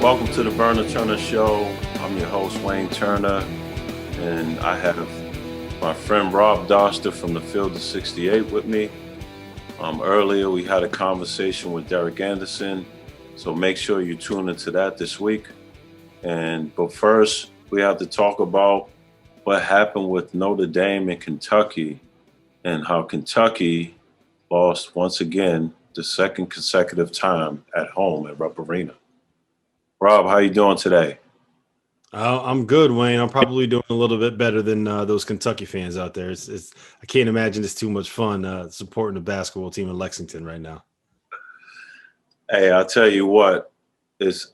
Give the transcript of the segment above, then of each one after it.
Welcome to the Breonna Turner Show. I'm your host, Wayne Turner, and I have my friend Rob Dauster from the Field of 68 with me. Earlier, we had a conversation with Derek Anderson, so make sure you tune into that this week. But first, we have to talk about what happened with Notre Dame and Kentucky and how Kentucky lost once again the second consecutive time at home at Rupp Arena. Rob, how you doing today? I'm good, Wayne. I'm probably doing a little bit better than those Kentucky fans out there. I can't imagine it's too much fun supporting the basketball team in Lexington right now. Hey, I'll tell you what, it's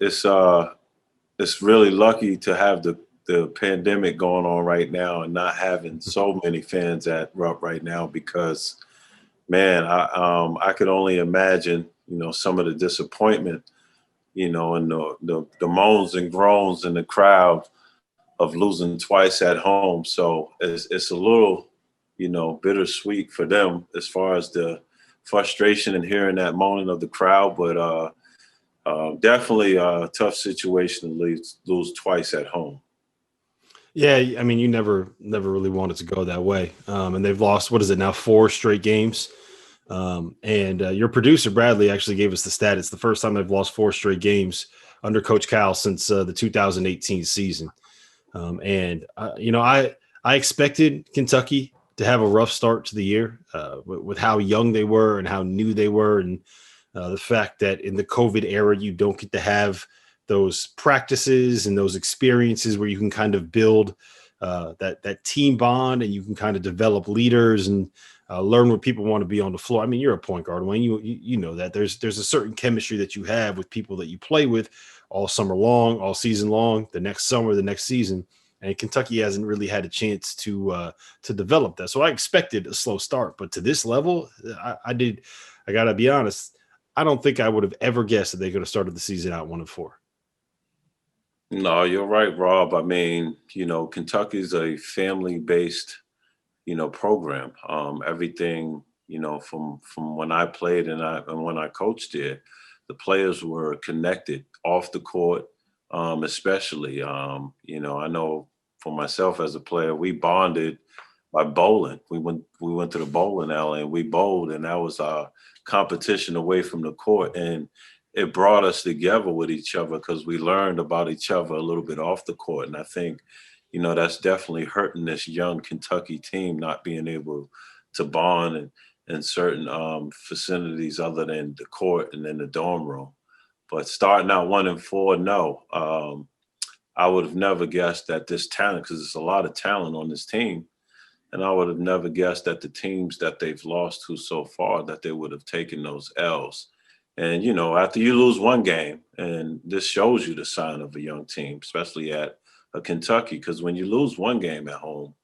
really lucky to have the pandemic going on right now and not having so many fans at Rupp right now because, man, I could only imagine, some of the disappointment, and the moans and groans in the crowd of losing twice at home. So it's a little, bittersweet for them as far as the frustration and hearing that moaning of the crowd. But definitely a tough situation to lose twice at home. Yeah, I mean, you never really wanted to go that way. And they've lost, what is it now, 4 straight games? And your producer, Bradley, actually gave us the stat. It's the first time they've lost 4 straight games under Coach Cal since the 2018 season. I expected Kentucky to have a rough start to the year with how young they were and how new they were. And the fact that in the COVID era, you don't get to have those practices and those experiences where you can kind of build that team bond and you can kind of develop leaders and learn what people want to be on the floor. I mean, you're a point guard, Wayne. You know that there's a certain chemistry that you have with people that you play with all summer long, all season long, the next summer, the next season. And Kentucky hasn't really had a chance to develop that. So I expected a slow start, but to this level, I got to be honest, I don't think I would have ever guessed that they could have started the season out 1-4. No, you're right, Rob. I mean, Kentucky's a family-based, program. Everything, from when I played and when I coached there, the players were connected off the court, especially. I know for myself as a player, we bonded by bowling. We went to the bowling alley and we bowled, and that was our competition away from the court. And it brought us together with each other because we learned about each other a little bit off the court. And I think, that's definitely hurting this young Kentucky team not being able to bond in certain vicinities other than the court and then the dorm room. But starting out 1-4, no, I would have never guessed that this talent, because there's a lot of talent on this team, and I would have never guessed that the teams that they've lost to so far, that they would have taken those L's. And, after you lose one game, and this shows you the sign of a young team, especially at a Kentucky, because when you lose one game at home,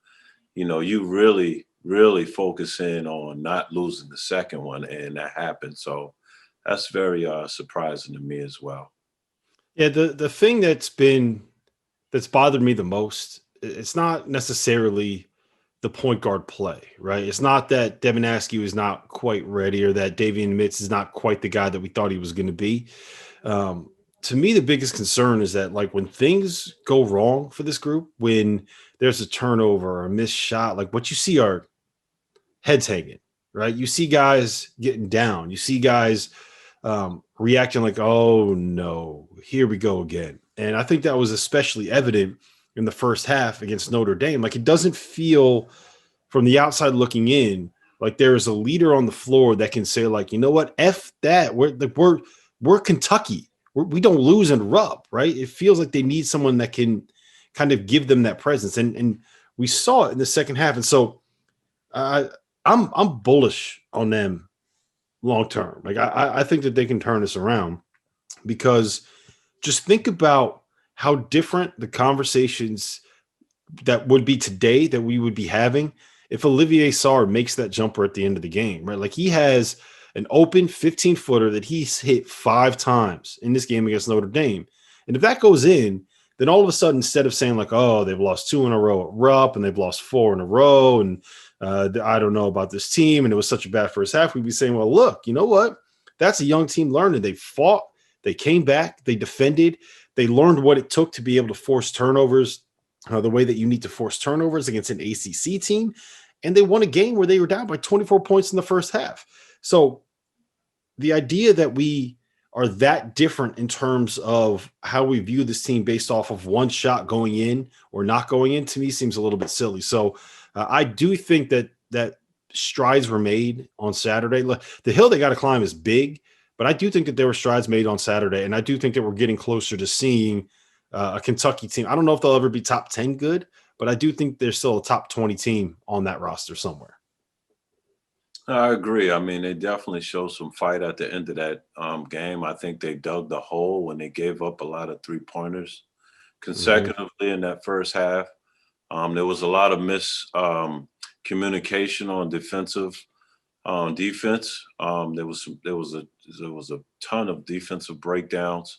you really, really focus in on not losing the second one, and that happened. So that's very surprising to me as well. Yeah, the thing that's bothered me the most, it's not necessarily the point guard play, right? It's not that Devin Askew is not quite ready or that Davian Mitz is not quite the guy that we thought he was going to be. To me, the biggest concern is that, like, when things go wrong for this group, when there's a turnover or a missed shot, like what you see are heads hanging, right? You see guys getting down. You see guys reacting like, oh, no, here we go again. And I think that was especially evident in the first half against Notre Dame. Like, it doesn't feel from the outside looking in like there is a leader on the floor that can say, like, you know what, F that. We're Kentucky. We don't lose in Rupp, right? It feels like they need someone that can kind of give them that presence. And we saw it in the second half. And so I'm bullish on them long term. Like, I think that they can turn this around, because just think about how different the conversations that would be today that we would be having if Olivier Sarr makes that jumper at the end of the game, right? Like, he has an open 15-footer that he's hit 5 times in this game against Notre Dame. And if that goes in, then all of a sudden, instead of saying like, oh, they've lost 2 in a row at Rupp and they've lost 4 in a row, and I don't know about this team, and it was such a bad first half, we'd be saying, well, look, you know what? That's a young team learning. They fought, they came back, they defended, They learned what it took to be able to force turnovers, the way that you need to force turnovers against an ACC team. And they won a game where they were down by 24 points in the first half. So the idea that we are that different in terms of how we view this team based off of one shot going in or not going in, to me seems a little bit silly. So I do think that strides were made on Saturday. The hill they got to climb is big, but I do think that there were strides made on Saturday, and I do think that we're getting closer to seeing a Kentucky team. I don't know if they'll ever be top 10 good, but I do think there's still a top 20 team on that roster somewhere. I agree. I mean, they definitely showed some fight at the end of that game. I think they dug the hole when they gave up a lot of 3-pointers Mhm. consecutively in that first half. There was a lot of communication on defense. There was a ton of defensive breakdowns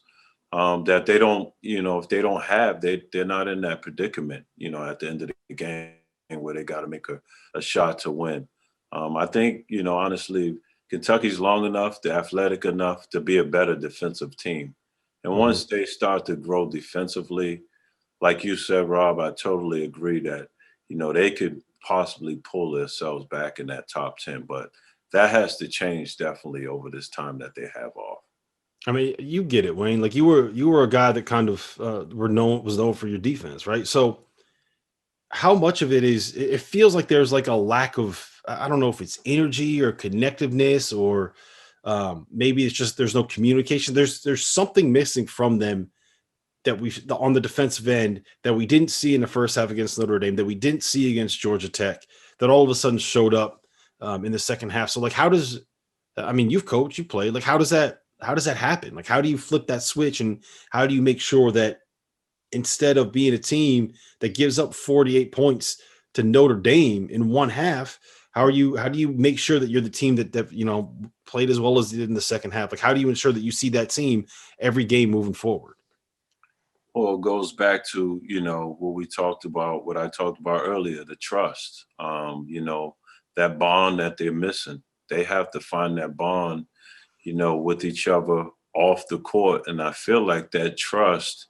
that they don't, if they don't have, they're not in that predicament, at the end of the game where they got to make a shot to win. I think, honestly, Kentucky's long enough, they're athletic enough to be a better defensive team. And Mhm. once they start to grow defensively, like you said, Rob, I totally agree that, they could possibly pull themselves back in that top 10, but that has to change definitely over this time that they have off. I mean, you get it, Wayne. Like you were a guy that kind of was known for your defense, right? So how much of it is it feels like there's like a lack of I don't know if it's energy or connectiveness or maybe it's just there's no communication. There's something missing from them that we on the defensive end that we didn't see in the first half against Notre Dame, that we didn't see against Georgia Tech, that all of a sudden showed up in the second half. So like, how does I mean, you've coached, you played. Like, how does that happen? Like, how do you flip that switch, and how do you make sure that instead of being a team that gives up 48 points to Notre Dame in one half, how do you make sure that you're the team that played as well as they did in the second half? Like, how do you ensure that you see that team every game moving forward? Well, it goes back to, what I talked about earlier, the trust. That bond that they're missing. They have to find that bond, with each other off the court. And I feel like that trust,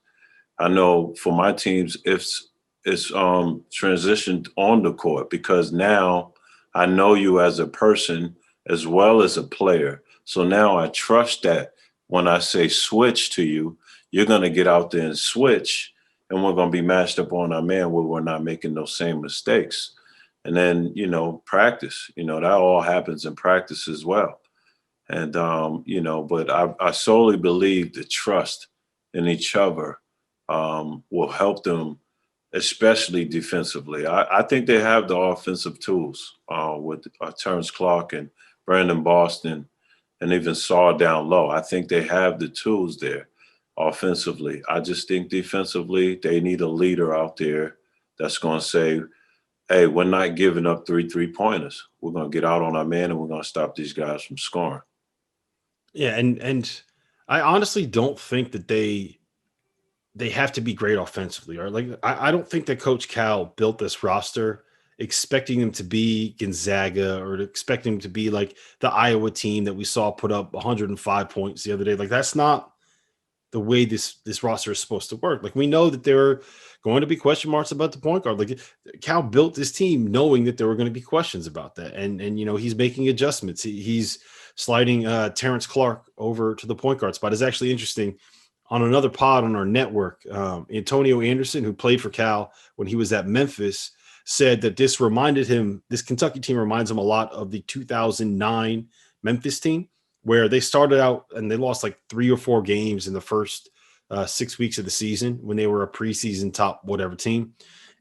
I know for my teams, it's transitioned on the court because now I know you as a person as well as a player. So now I trust that when I say switch to you, you're gonna get out there and switch, and we're gonna be matched up on our man where we're not making those same mistakes. And then, practice, that all happens in practice as well. And but I solely believe the trust in each other will help them, especially defensively. I think they have the offensive tools with Terrence Clark and Brandon Boston and even Saw down low. I think they have the tools there offensively. I just think defensively, they need a leader out there that's going to say, hey, we're not giving up 3 3-pointers. We're going to get out on our man and we're going to stop these guys from scoring. Yeah, and I honestly don't think that they have to be great offensively. Or like I don't think that Coach Cal built this roster expecting them to be Gonzaga or expecting them to be like the Iowa team that we saw put up 105 points the other day. Like that's not the way this roster is supposed to work. Like we know that there are going to be question marks about the point guard. Like Cal built this team knowing that there were going to be questions about that, and he's making adjustments. He's sliding Terrence Clark over to the point guard spot. Is actually interesting. On another pod on our network, Antonio Anderson, who played for Cal when he was at Memphis, said that this Kentucky team reminds him a lot of the 2009 Memphis team, where they started out and they lost like 3 or 4 games in the first 6 weeks of the season when they were a preseason top whatever team.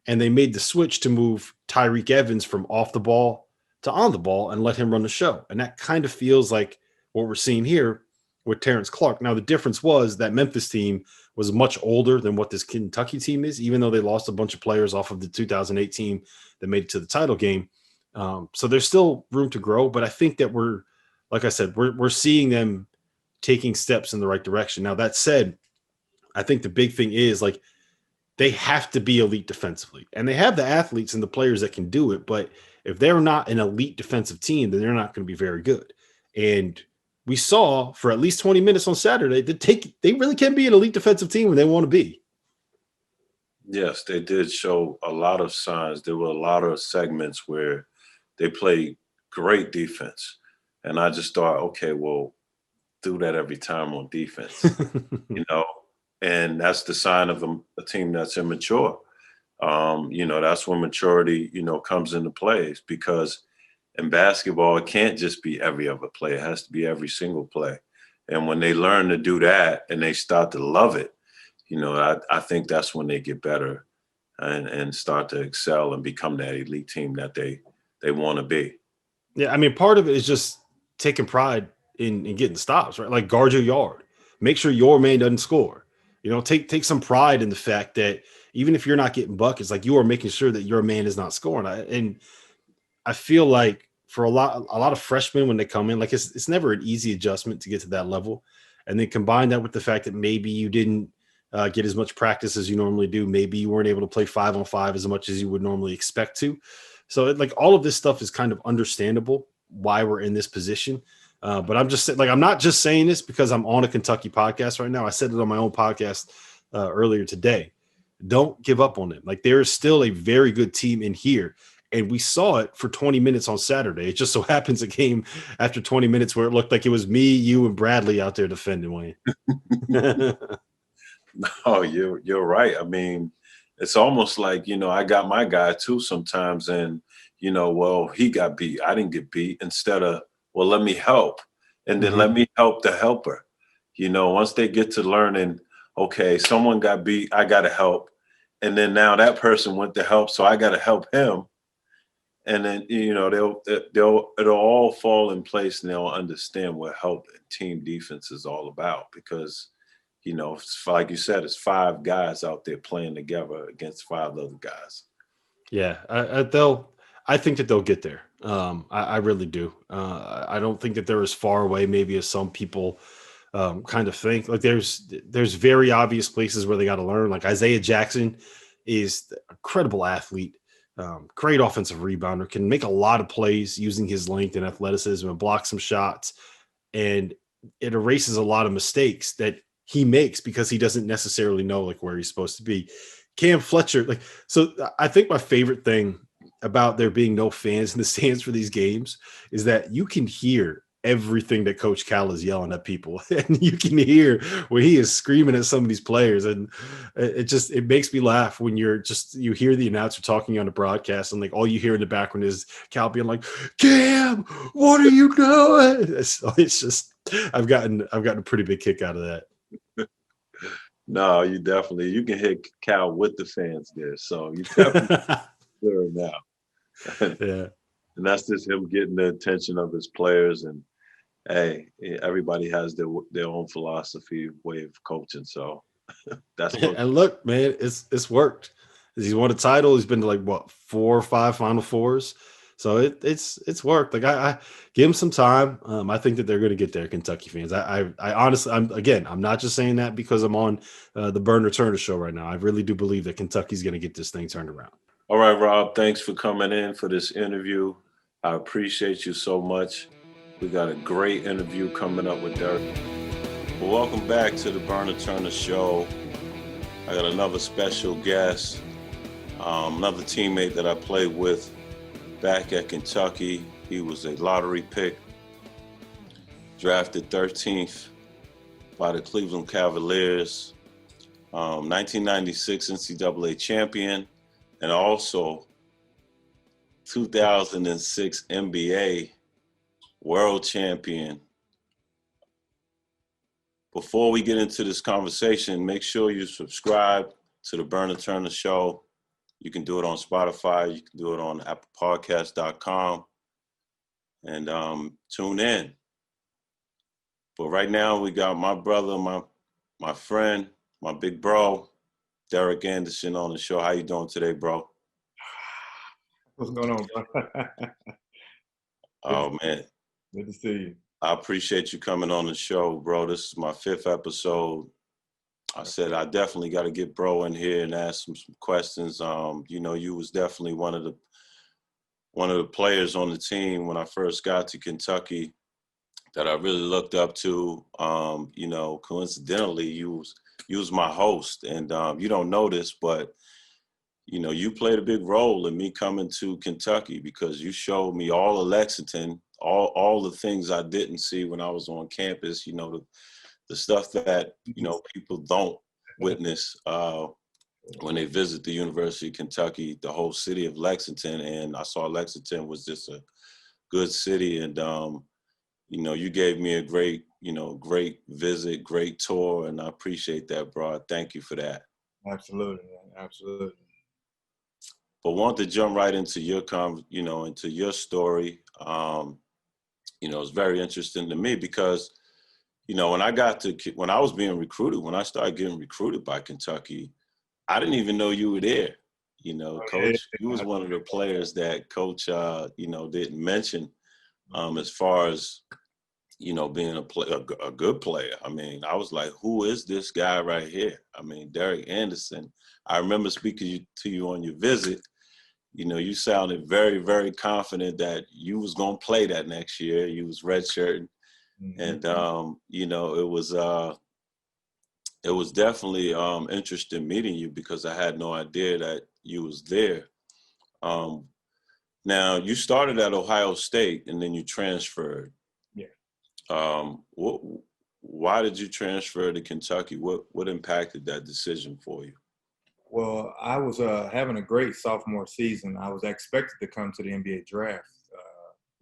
And they made the switch to move Tyreek Evans from off the ball to on the ball and let him run the show. And that kind of feels like what we're seeing here with Terrence Clark. Now, the difference was that Memphis team was much older than what this Kentucky team is, even though they lost a bunch of players off of the 2008 team that made it to the title game. So there's still room to grow, but I think that like I said, we're seeing them taking steps in the right direction. Now, that said, I think the big thing is like they have to be elite defensively, and they have the athletes and the players that can do it. But if they're not an elite defensive team, then they're not going to be very good. And we saw for at least 20 minutes on Saturday that they really can be an elite defensive team when they want to be. Yes, they did show a lot of signs. There were a lot of segments where they played great defense. And I just thought, okay, well, do that every time on defense, you know? And that's the sign of a team that's immature. That's when maturity, comes into place, because in basketball, it can't just be every other play. It has to be every single play. And when they learn to do that and they start to love it, I think that's when they get better and start to excel and become that elite team that they want to be. Yeah, I mean, part of it is just taking pride in getting stops, right? Like, guard your yard, make sure your man doesn't score. Take some pride in the fact that even if you're not getting buckets, like, you are making sure that your man is not scoring. And I feel like for a lot of freshmen, when they come in, like, it's never an easy adjustment to get to that level. And then combine that with the fact that maybe you didn't get as much practice as you normally do. Maybe you weren't able to play 5-on-5 as much as you would normally expect to. So like, all of this stuff is kind of understandable why we're in this position. But I'm just like, I'm not just saying this because I'm on a Kentucky podcast right now. I said it on my own podcast earlier today. Don't give up on them. Like, there is still a very good team in here. And we saw it for 20 minutes on Saturday. It just so happens it came after 20 minutes where it looked like it was me, you, and Bradley out there defending, Wayne. Oh, you're right. I mean, it's almost like, I got my guy too sometimes, and, well, he got beat. I didn't get beat, instead of, well, let me help. And then let me help the helper. Once they get to learning, okay, someone got beat, I got to help. And then now that person went to help, so I got to help him. And then, it'll all fall in place, and they'll understand what help and team defense is all about, because like you said, it's 5 guys out there playing together against 5 other guys. Yeah, I think that they'll get there. I really do. I don't think that they're as far away, maybe, as some people kind of think. Like, there's very obvious places where they got to learn. Like, Isaiah Jackson is an incredible athlete, great offensive rebounder, can make a lot of plays using his length and athleticism and block some shots, and it erases a lot of mistakes that he makes because he doesn't necessarily know, like, where he's supposed to be. Cam Fletcher, like, so I think my favorite thing about there being no fans in the stands for these games is that you can hear everything that Coach Cal is yelling at people, and you can hear where he is screaming at some of these players, and it makes me laugh when you hear the announcer talking on the broadcast, and like, all you hear in the background is Cal being like, "Cam, what are you doing?" So it's just, I've gotten a pretty big kick out of that. No, you can hit Cal with the fans there. So you definitely clear now. Yeah. And that's just him getting the attention of his players. And hey, everybody has their own philosophy, way of coaching. So that's what. And look, man, it's worked. He's won a title. He's been to, like, what, 4 or 5 Final Fours. So it's worked. Like, I give him some time. I think that they're going to get there, Kentucky fans. I honestly, I'm not just saying that because I'm on the Burner Turner show right now. I really do believe that Kentucky's going to get this thing turned around. All right, Rob, thanks for coming in for this interview. I appreciate you so much. We got a great interview coming up with Derek. Well, welcome back to the Burner Turner show. I got another special guest, another teammate that I played with back at Kentucky. He was a lottery pick, drafted 13th by the Cleveland Cavaliers, 1996 NCAA champion, and also 2006 NBA world champion. Before we get into this conversation, make sure you subscribe to the Burner Turner Show. You can do it on Spotify. You can do it on applepodcast.com. And tune in. But right now, we got my brother, my friend, my big bro, Derek Anderson, on the show. How you doing today, bro? What's going on, bro? Oh, man. Good to see you. I appreciate you coming on the show, bro. This is my 5th episode. I said I definitely got to get bro in here and ask him some questions. You was definitely one of the players on the team when I first got to Kentucky that I really looked up to. Coincidentally, you was my host, and you don't know this, but you played a big role in me coming to Kentucky because you showed me all of Lexington, all the things I didn't see when I was on campus. The stuff that people don't witness when they visit the University of Kentucky, the whole city of Lexington, and I saw Lexington was just a good city, and you gave me a great visit, great tour, and I appreciate that, bro. Thank you for that. Absolutely, man. Absolutely. But want to jump right into into your story. It's very interesting to me because, when I was being recruited, when I started getting recruited by Kentucky, I didn't even know you were there. Coach, you was one of the players that Coach, didn't mention as far as, being a good player. I mean, I was like, who is this guy right here? I mean, Derek Anderson. I remember speaking to you on your visit. You sounded very, very confident that you was going to play that next year. You was redshirting. Mm-hmm. And, it was definitely interesting meeting you because I had no idea that you was there. Now, you started at Ohio State and then you transferred. Yeah. Why did you transfer to Kentucky? What impacted that decision for you? Well, I was having a great sophomore season. I was expected to come to the NBA draft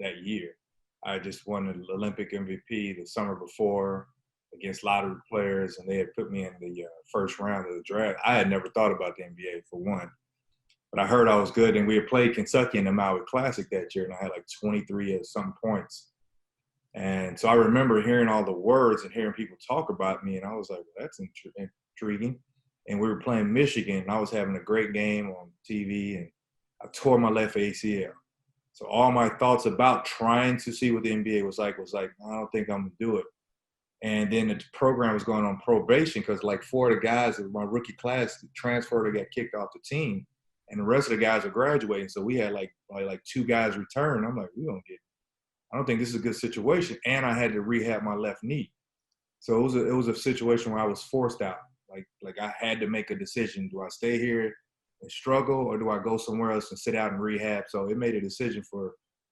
that year. I just won the Olympic MVP the summer before against lottery players, and they had put me in the first round of the draft. I had never thought about the NBA for one, but I heard I was good, and we had played Kentucky in the Maui Classic that year, and I had like 23 or some points. And so I remember hearing all the words and hearing people talk about me, and I was like, well, that's intriguing. And we were playing Michigan, and I was having a great game on TV, and I tore my left ACL. So all my thoughts about trying to see what the NBA was like, I don't think I'm going to do it. And then the program was going on probation because like 4 of the guys of my rookie class transferred or got kicked off the team, and the rest of the guys are graduating. So we had like 2 guys return. I'm like, I don't think this is a good situation. And I had to rehab my left knee. So it was a situation where I was forced out. Like I had to make a decision. Do I stay here and struggle, or do I go somewhere else and sit out and rehab? So it made a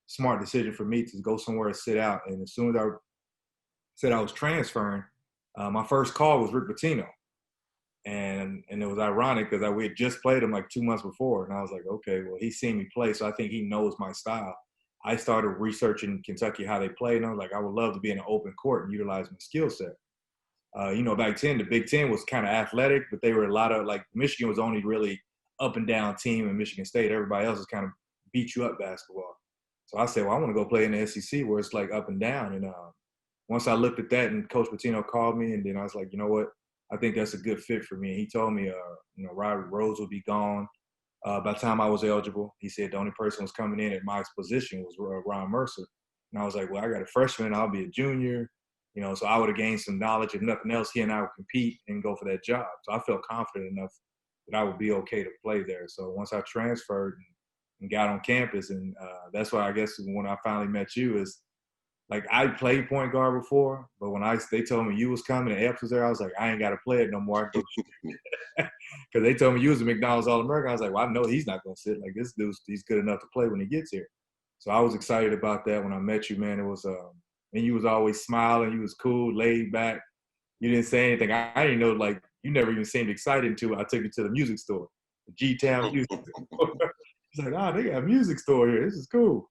smart decision for me to go somewhere and sit out. And as soon as I said I was transferring, my first call was Rick Pitino. And it was ironic because we had just played him like 2 months before. And I was like, okay, well, he's seen me play, so I think he knows my style. I started researching Kentucky, how they play, and I was like, I would love to be in an open court and utilize my skill set. Back then, the Big Ten was kind of athletic, but they were a lot of, like, Michigan was only really up and down team in Michigan State. Everybody else is kind of beat you up basketball. So I said, well, I want to go play in the SEC where it's like up and down. And once I looked at that and Coach Pitino called me, and then I was like, you know what? I think that's a good fit for me. And he told me, Roderick Rose would be gone by the time I was eligible. He said the only person was coming in at my position was Ron Mercer. And I was like, well, I got a freshman. I'll be a junior. So I would have gained some knowledge. If nothing else, he and I would compete and go for that job. So I felt confident enough that I would be okay to play there. So once I transferred and got on campus, and that's why I guess when I finally met you is, like, I played point guard before, but when they told me you was coming and Epps was there, I was like, I ain't got to play it no more. Because they told me you was a McDonald's All-American. I was like, well, I know he's not going to sit. Like, this dude's he's good enough to play when he gets here. So I was excited about that when I met you, man. It was and you was always smiling. You was cool, laid back. You didn't say anything. I didn't know, like, you never even seemed excited until I took you to the music store, the G-Town music store. It's like, they got a music store here. This is cool.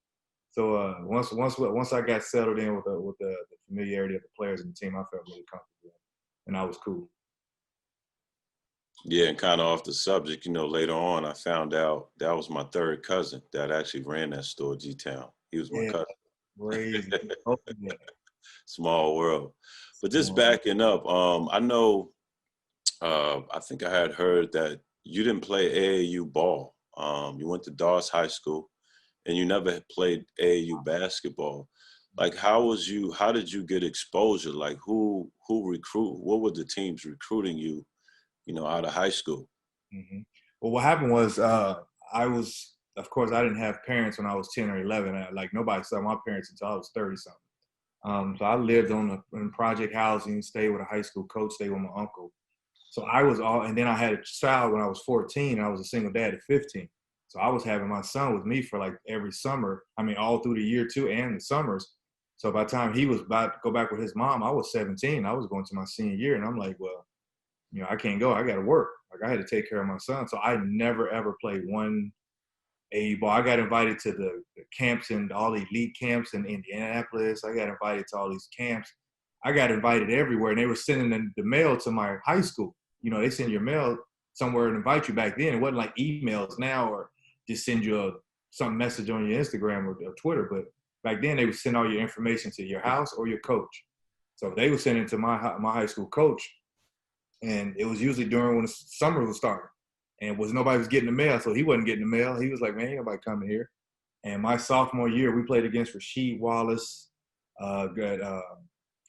So once I got settled in with the familiarity of the players and the team, I felt really comfortable, and I was cool. Yeah, and kind of off the subject, later on I found out that was my third cousin that actually ran that store, G-Town. He was my cousin. Crazy. Oh, yeah. Small world. But just backing up, I know, I think I had heard that you didn't play AAU ball. You went to Dauster High School, and you never played AAU basketball. Like, how did you get exposure? Like, who what were the teams recruiting you, out of high school? Mm-hmm. Well, what happened was of course, I didn't have parents when I was 10 or 11. Like, nobody saw my parents until I was 30-something. So I lived in project housing, stayed with a high school coach, stayed with my uncle. So I was and then I had a child when I was 14. And I was a single dad at 15. So I was having my son with me for like every summer. I mean, all through the year too, and the summers. So by the time he was about to go back with his mom, I was 17. I was going to my senior year, and I'm like, well, I can't go. I got to work. Like I had to take care of my son. So I never ever played one AU ball. I got invited to the camps and all the elite camps in Indianapolis. I got invited to all these camps. I got invited everywhere, and they were sending the mail to my high school. They send your mail somewhere and invite you. Back then. It wasn't like emails now or just send you some message on your Instagram or Twitter. But back then, they would send all your information to your house or your coach. So they would send it to my high school coach, and it was usually during when the summer was starting. And nobody was getting the mail, so he wasn't getting the mail. He was like, man, ain't nobody coming here. And my sophomore year, we played against Rasheed Wallace. What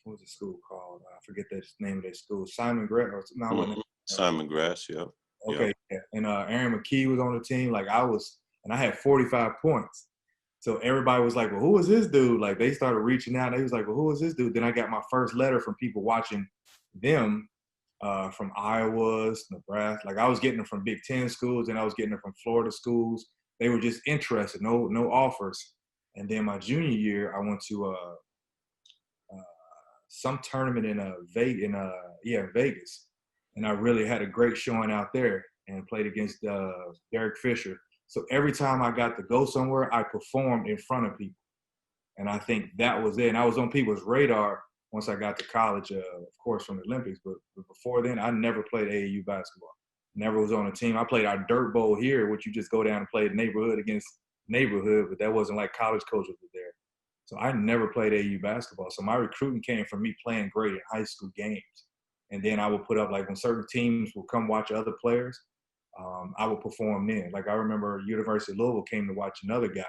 was the school called? I forget the name of that school. Simon Grass. Simon Grass, yeah. Okay, yeah. And Aaron McKee was on the team. Like and I had 45 points. So everybody was like, well, who is this dude? Like they started reaching out. And they was like, well, who is this dude? Then I got my first letter from people watching them. From Iowa's, Nebraska. Like I was getting them from Big Ten schools, and I was getting them from Florida schools. They were just interested, no offers. And then my junior year, I went to some tournament in Vegas, and I really had a great showing out there and played against Derek Fisher. So every time I got to go somewhere, I performed in front of people, and I think that was it. And I was on people's radar once I got to college, of course, from the Olympics. But before then, I never played AAU basketball. Never was on a team. I played our dirt bowl here, which you just go down and play neighborhood against neighborhood, but that wasn't like college coaches were there. So I never played AAU basketball. So my recruiting came from me playing great in high school games. And then I would put up, like when certain teams would come watch other players, I would perform then. Like I remember University of Louisville came to watch another guy,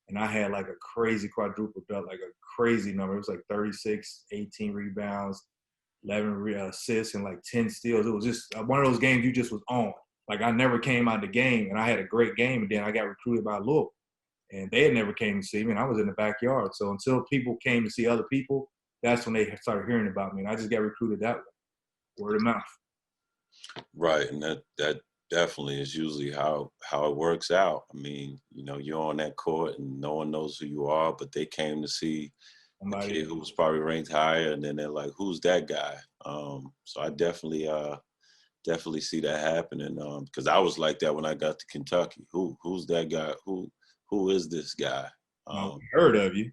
and I had like a crazy quadruple double, like a crazy number. It was like 36, 18 rebounds, 11 assists, and like 10 steals. It was just one of those games you just was on. Like I never came out of the game, and I had a great game, and then I got recruited by Louisville. And they had never came to see me, and I was in the backyard. So until people came to see other people, that's when they started hearing about me. And I just got recruited that way, word of mouth. Right, and that definitely is usually how it works out. I mean, you're on that court and no one knows who you are, but they came to see a kid who was probably ranked higher, and then they're like, "Who's that guy?" So I definitely see that happening. Because I was like that when I got to Kentucky. Who's that guy? Who is this guy? Heard of you.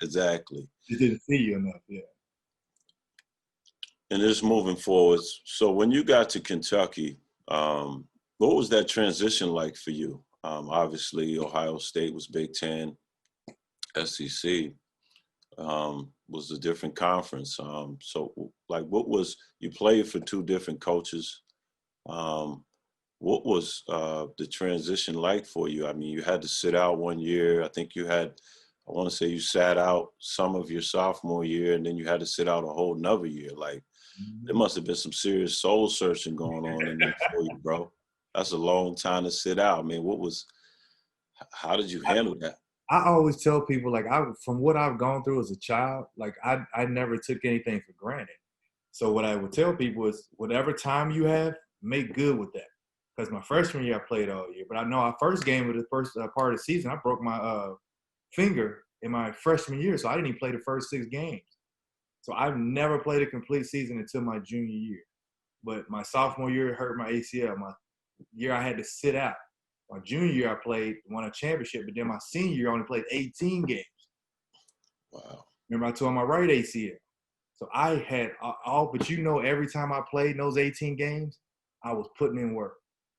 Exactly. Just didn't see you enough, yeah. And just moving forward, so when you got to Kentucky, what was that transition like for you? Obviously, Ohio State was Big Ten, SEC was a different conference. So, like, you played for two different coaches. What was the transition like for you? I mean, you had to sit out 1 year. I think I want to say you sat out some of your sophomore year, and then you had to sit out a whole nother year. Like, there must have been some serious soul searching going on in there for you, bro. That's a long time to sit out. I mean, how did you handle that? I always tell people, like, from what I've gone through as a child, like, I never took anything for granted. So what I would tell people is whatever time you have, make good with that. Because my freshman year, I played all year. But I know our first game of the first part of the season, I broke my finger in my freshman year. So I didn't even play the first 6 games. So I've never played a complete season until my junior year. But my sophomore year, it hurt my ACL. My year, I had to sit out. My junior year, I won a championship. But then my senior year, I only played 18 games. Wow. Remember, I tore my right ACL. So I had but every time I played in those 18 games, I was putting in work.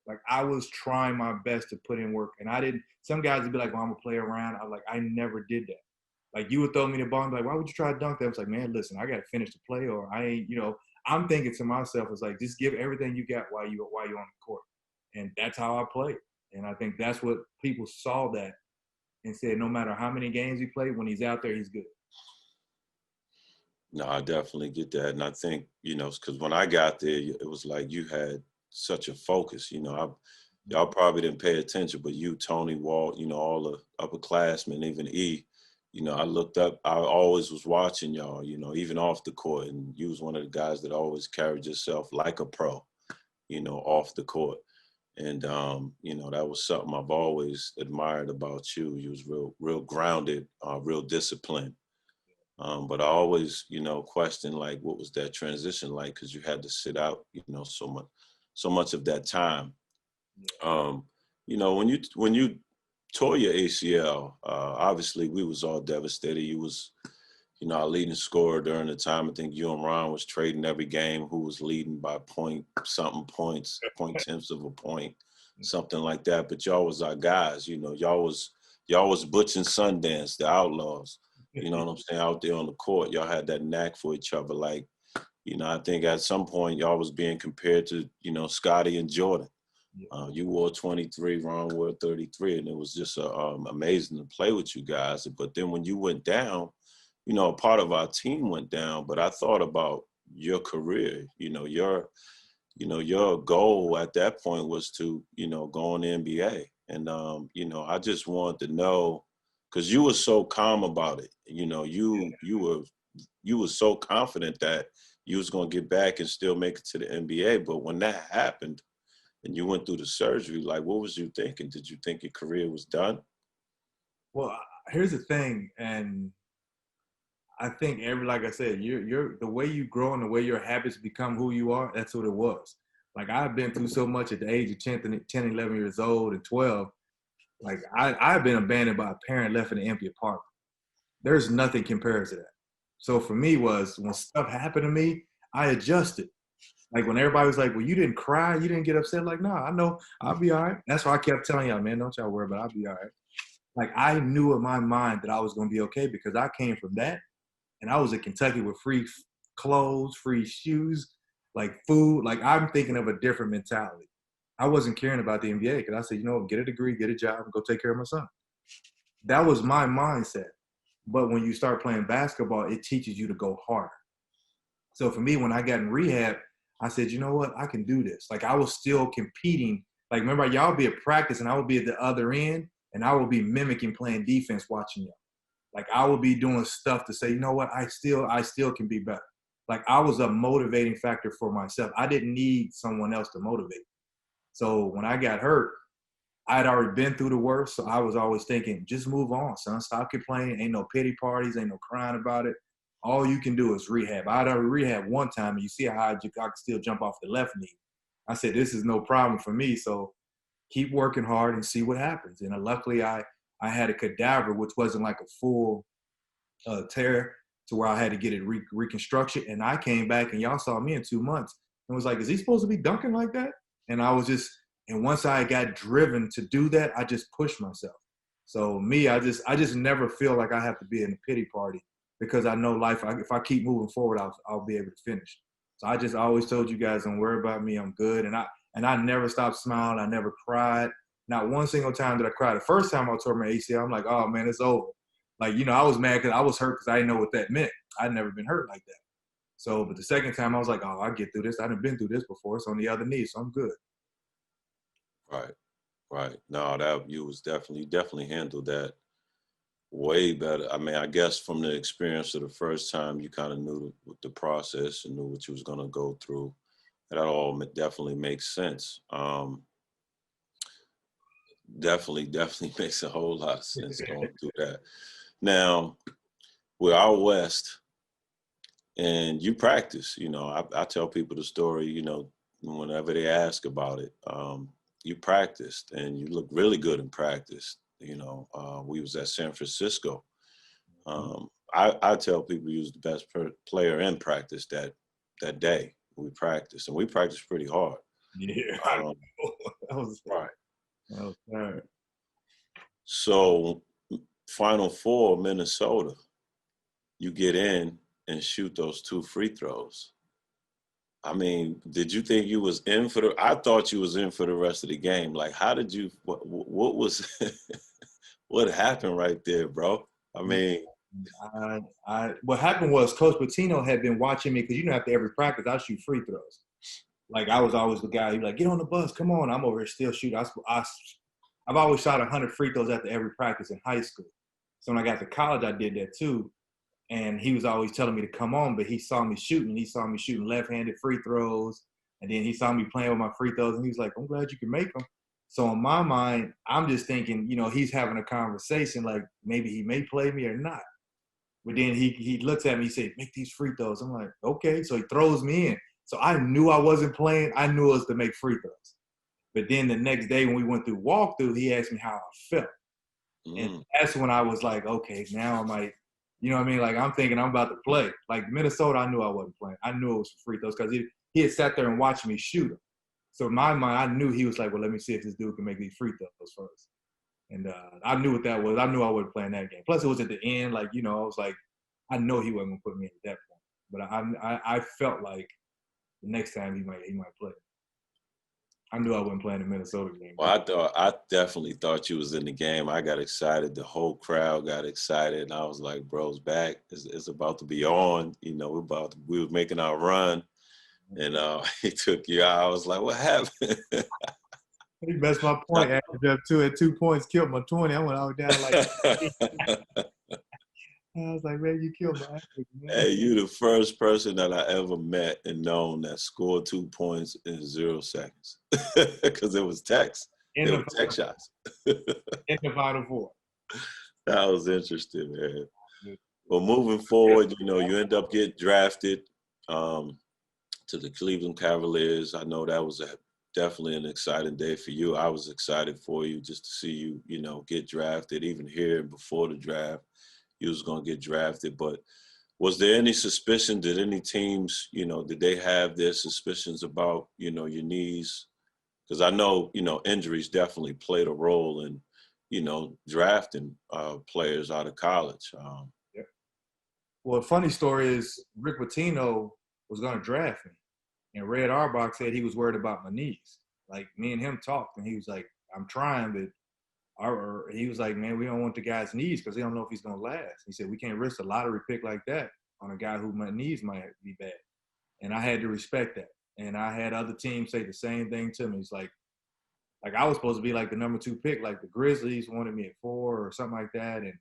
Like, I was trying my best to put in work. And some guys would be like, well, I'm going to play around. I never did that. Like, you would throw me the ball and be like, why would you try to dunk that? I was like, man, listen, I got to finish the play, or I ain't, I'm thinking to myself, it's like, just give everything you got while you're on the court. And that's how I played. And I think that's what people saw that and said, no matter how many games he played, when he's out there, he's good. No, I definitely get that. And I think, because when I got there, it was like you had such a focus. Y'all probably didn't pay attention, but you, Tony, Walt, all the upperclassmen, even E, I looked up, I always was watching y'all, even off the court. And you was one of the guys that always carried yourself like a pro, off the court. And, that was something I've always admired about you. You was real grounded, real disciplined. But I always, questioned like, what was that transition like? Because you had to sit out, so much of that time. When you tore your ACL, obviously we was all devastated. You was, our leading scorer during the time. I think you and Ron was trading every game. Who was leading by points, 0.10 of a point, something like that. But y'all was our guys. Y'all was Butch and Sundance, the Outlaws. You know what I'm saying? Out there on the court, y'all had that knack for each other. Like, I think at some point y'all was being compared to, Scotty and Jordan. You wore 23, Ron wore 33, and it was just amazing to play with you guys. But then when you went down, a part of our team went down. But I thought about your career. Your goal at that point was to, go in the NBA. And I just wanted to know, because you were so calm about it. You were so confident that you was going to get back and still make it to the NBA. But when that happened and you went through the surgery, like, what was you thinking? Did you think your career was done? Well, here's the thing, and I think like I said, you're the way you grow and the way your habits become who you are. That's what it was. Like, I've been through so much at the age of 10, 11 years old and 12. Like, I've been abandoned by a parent, left in an empty apartment. There's nothing compared to that. So for me was, when stuff happened to me, I adjusted. Like, when everybody was like, well, you didn't cry, you didn't get upset. Like, no, I know I'll be all right. That's why I kept telling y'all, man, don't y'all worry about it, I'll be all right. Like, I knew in my mind that I was going to be okay because I came from that. And I was in Kentucky with free clothes, free shoes, like food. Like, I'm thinking of a different mentality. I wasn't caring about the NBA because I said, get a degree, get a job, and go take care of my son. That was my mindset. But when you start playing basketball, it teaches you to go harder. So for me, when I got in rehab, I said, you know what? I can do this. Like, I was still competing. Like, remember, y'all be at practice and I would be at the other end and I would be mimicking playing defense watching y'all. Like, I would be doing stuff to say, you know what? I still can be better. Like, I was a motivating factor for myself. I didn't need someone else to motivate. So when I got hurt, I had already been through the worst. So I was always thinking, just move on, son. Stop complaining. Ain't no pity parties. Ain't no crying about it. All you can do is rehab. I'd already rehab one time, and you see how I could still jump off the left knee. I said, this is no problem for me. So keep working hard and see what happens. And luckily, I had a cadaver, which wasn't like a full tear, to where I had to get it reconstruction. And I came back, and y'all saw me in 2 months and was like, is he supposed to be dunking like that? And I was just, and once I got driven to do that, I just pushed myself. So me, I just never feel like I have to be in a pity party, because I know life, if I keep moving forward, I'll be able to finish. So I just always told you guys, don't worry about me, I'm good. And I never stopped smiling. I never cried. Not one single time did I cry. The first time I tore my ACL, I'm like, oh man, it's over. Like, I was mad because I was hurt because I didn't know what that meant. I'd never been hurt like that. So, but the second time I was like, oh, I'll get through this. I've been through this before. It's on the other knee, so I'm good. Right. No, you definitely handled that way better. I mean, I guess from the experience of the first time, you kind of knew the process and knew what you was going to go through. That all definitely makes sense. Definitely makes a whole lot of sense going through that. Now, we're out west, and you practice. I tell people the story, whenever they ask about it. You practiced, and you look really good in practice. We was at San Francisco. I tell people you was the best player in practice that day. We practiced, and we practiced pretty hard. Yeah, that was right. That was hard. So, Final Four, Minnesota, you get in and shoot those 2 free throws. I mean, did you think you was in for I thought you was in for the rest of the game. Like, how did you, what was, what happened right there, bro? I mean. What happened was Coach Pitino had been watching me, because after every practice, I shoot free throws. Like, I was always the guy, he'd be like, get on the bus, come on. I'm over here still shooting. I've always shot 100 free throws after every practice in high school. So when I got to college, I did that too. And he was always telling me to come on, but he saw me shooting. He saw me shooting left-handed free throws. And then he saw me playing with my free throws, and he was like, I'm glad you can make them. So in my mind, I'm just thinking, he's having a conversation like maybe he may play me or not. But then he looks at me, he said, make these free throws. I'm like, okay. So he throws me in. So I knew I wasn't playing. I knew it was to make free throws. But then the next day when we went through walkthrough, he asked me how I felt. And that's when I was like, okay, now I might, you know what I mean? Like, I'm thinking I'm about to play. Like, Minnesota, I knew I wasn't playing. I knew it was for free throws because he had sat there and watched me shoot them. So in my mind, I knew he was like, well, let me see if this dude can make these free throws first. And I knew what that was. I knew I wasn't playing that game. Plus, it was at the end. Like, I was like, I know he wasn't going to put me in at that point. But I felt like the next time he might play. I knew I wasn't playing the Minnesota game. Well, I definitely thought you was in the game. I got excited. The whole crowd got excited, and I was like, "Bro's back. It's about to be on." We were making our run, and he took you out. I was like, "What happened?" He messed my point average up too. At 2 points, killed my 20. I went out down like. I was like, man, you killed my average, man. Hey, you the first person that I ever met and known that scored 2 points in 0 seconds. Because it was text. It was text shots. In the Final Four. That was interesting, man. Well, moving forward, you end up getting drafted to the Cleveland Cavaliers. I know that was definitely an exciting day for you. I was excited for you just to see you, get drafted, even here before the draft. You was going to get drafted, but was there any suspicion? Did any teams, did they have their suspicions about, your knees? Because I know, injuries definitely played a role in, drafting players out of college. Yeah. Well, a funny story is Rick Pitino was going to draft me, and Red Auerbach said he was worried about my knees. Like, me and him talked, and he was like, I'm trying, but he was like, man, we don't want the guy's knees because they don't know if he's going to last. He said, we can't risk a lottery pick like that on a guy who my knees might be bad. And I had to respect that. And I had other teams say the same thing to me. It's like I was supposed to be like the number 2 pick, like the Grizzlies wanted me at 4 or something like that. And,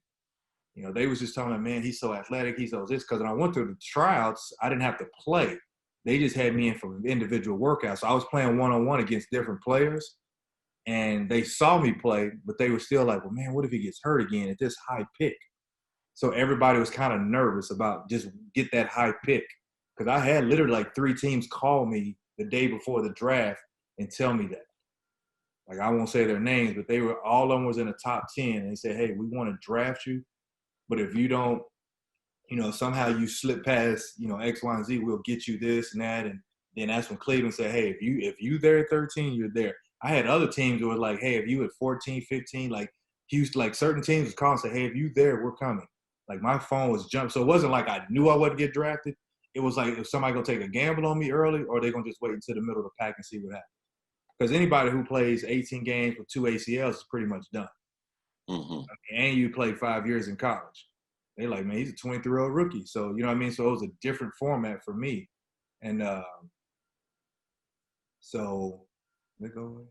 they was just telling me, man, he's so athletic. He's so this. Because when I went through the tryouts, I didn't have to play. They just had me in for individual workouts. So I was playing one-on-one against different players. And they saw me play, but they were still like, well, man, what if he gets hurt again at this high pick? So everybody was kind of nervous about just get that high pick. Because I had literally like 3 teams call me the day before the draft and tell me that. Like, I won't say their names, but all of them was in the top 10. And they said, hey, we want to draft you. But if you don't, somehow you slip past, X, Y, and Z, we'll get you this and that. And then that's when Cleveland said, hey, if you there at 13, you're there. I had other teams that were like, hey, if you at 14, 15, like Houston, like certain teams was calling and say, hey, if you there, we're coming. Like, my phone was jumping. So it wasn't like I knew I wouldn't get drafted. It was like, if somebody going to take a gamble on me early, or they're going to just wait until the middle of the pack and see what happens. Because anybody who plays 18 games with 2 ACLs is pretty much done. Mm-hmm. And you played 5 years in college. They're like, man, he's a 23-year-old rookie. So, you know what I mean? So it was a different format for me. And so they go away.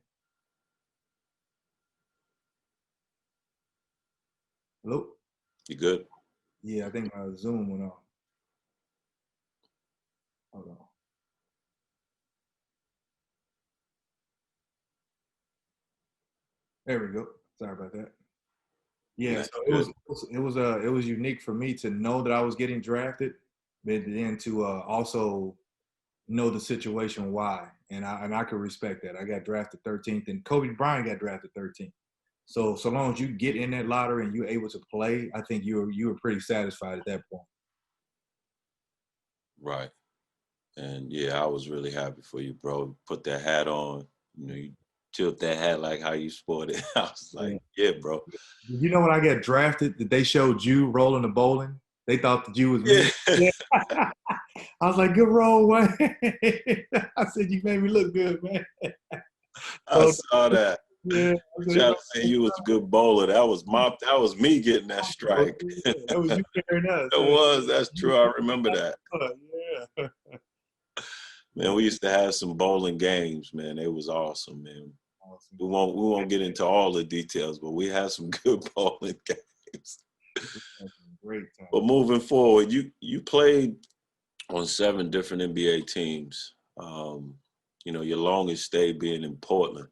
Hello? You good? Yeah, I think my Zoom went off. Hold on. There we go. Sorry about that. Yeah, so it was unique for me to know that I was getting drafted, but then to also know the situation why, and I could respect that. I got drafted 13th, and Kobe Bryant got drafted 13th. So long as you get in that lottery and you're able to play, I think you were pretty satisfied at that point. Right. And yeah, I was really happy for you, bro. Put that hat on. You tilt that hat like how you sported. I was like, yeah, bro. You know when I got drafted, that they showed you rolling the bowling? They thought that you was me. Yeah. I was like, good roll, man. I said, you made me look good, man. I saw that. Yeah. Trying to say you was a good bowler. That was me getting that strike. That was you carrying us. It was. That's true. I remember that. Yeah. Man, we used to have some bowling games, man. It was awesome, man. Awesome. We won't get into all the details, but we had some good bowling games. Had some great time. But moving forward, you played on 7 different NBA teams. You know, your longest stay being in Portland.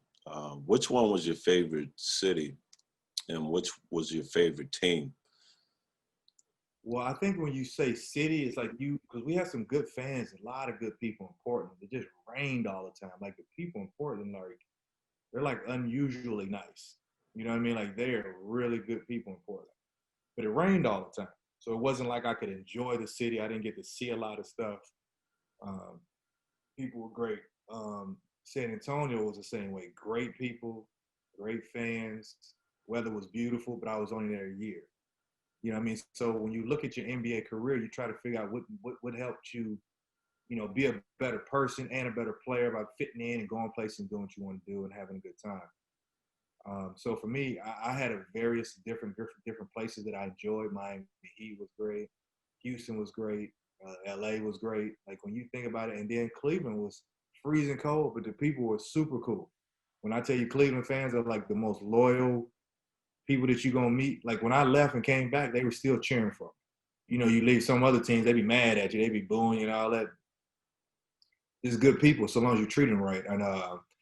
Which one was your favorite city, and which was your favorite team? Well, I think when you say city, it's like because we have some good fans, a lot of good people in Portland. It just rained all the time. Like the people in Portland, they're like unusually nice. You know what I mean? Like they're really good people in Portland. But it rained all the time. So it wasn't like I could enjoy the city. I didn't get to see a lot of stuff. Um, People were great. San Antonio was the same way. Great people, great fans. Weather was beautiful, but I was only there a year. You know what I mean? So when you look at your NBA career, you try to figure out what helped you, be a better person and a better player by fitting in and going places and doing what you want to do and having a good time. So for me, I had a various different places that I enjoyed. Miami Heat was great. Houston was great. LA was great. Like when you think about it, and then Cleveland was freezing cold, but the people were super cool. When I tell you Cleveland fans are like the most loyal people that you're gonna meet. Like when I left and came back, they were still cheering for me. You leave some other teams, they be mad at you, they be booing you and all that. It's good people so long as you treat them right. And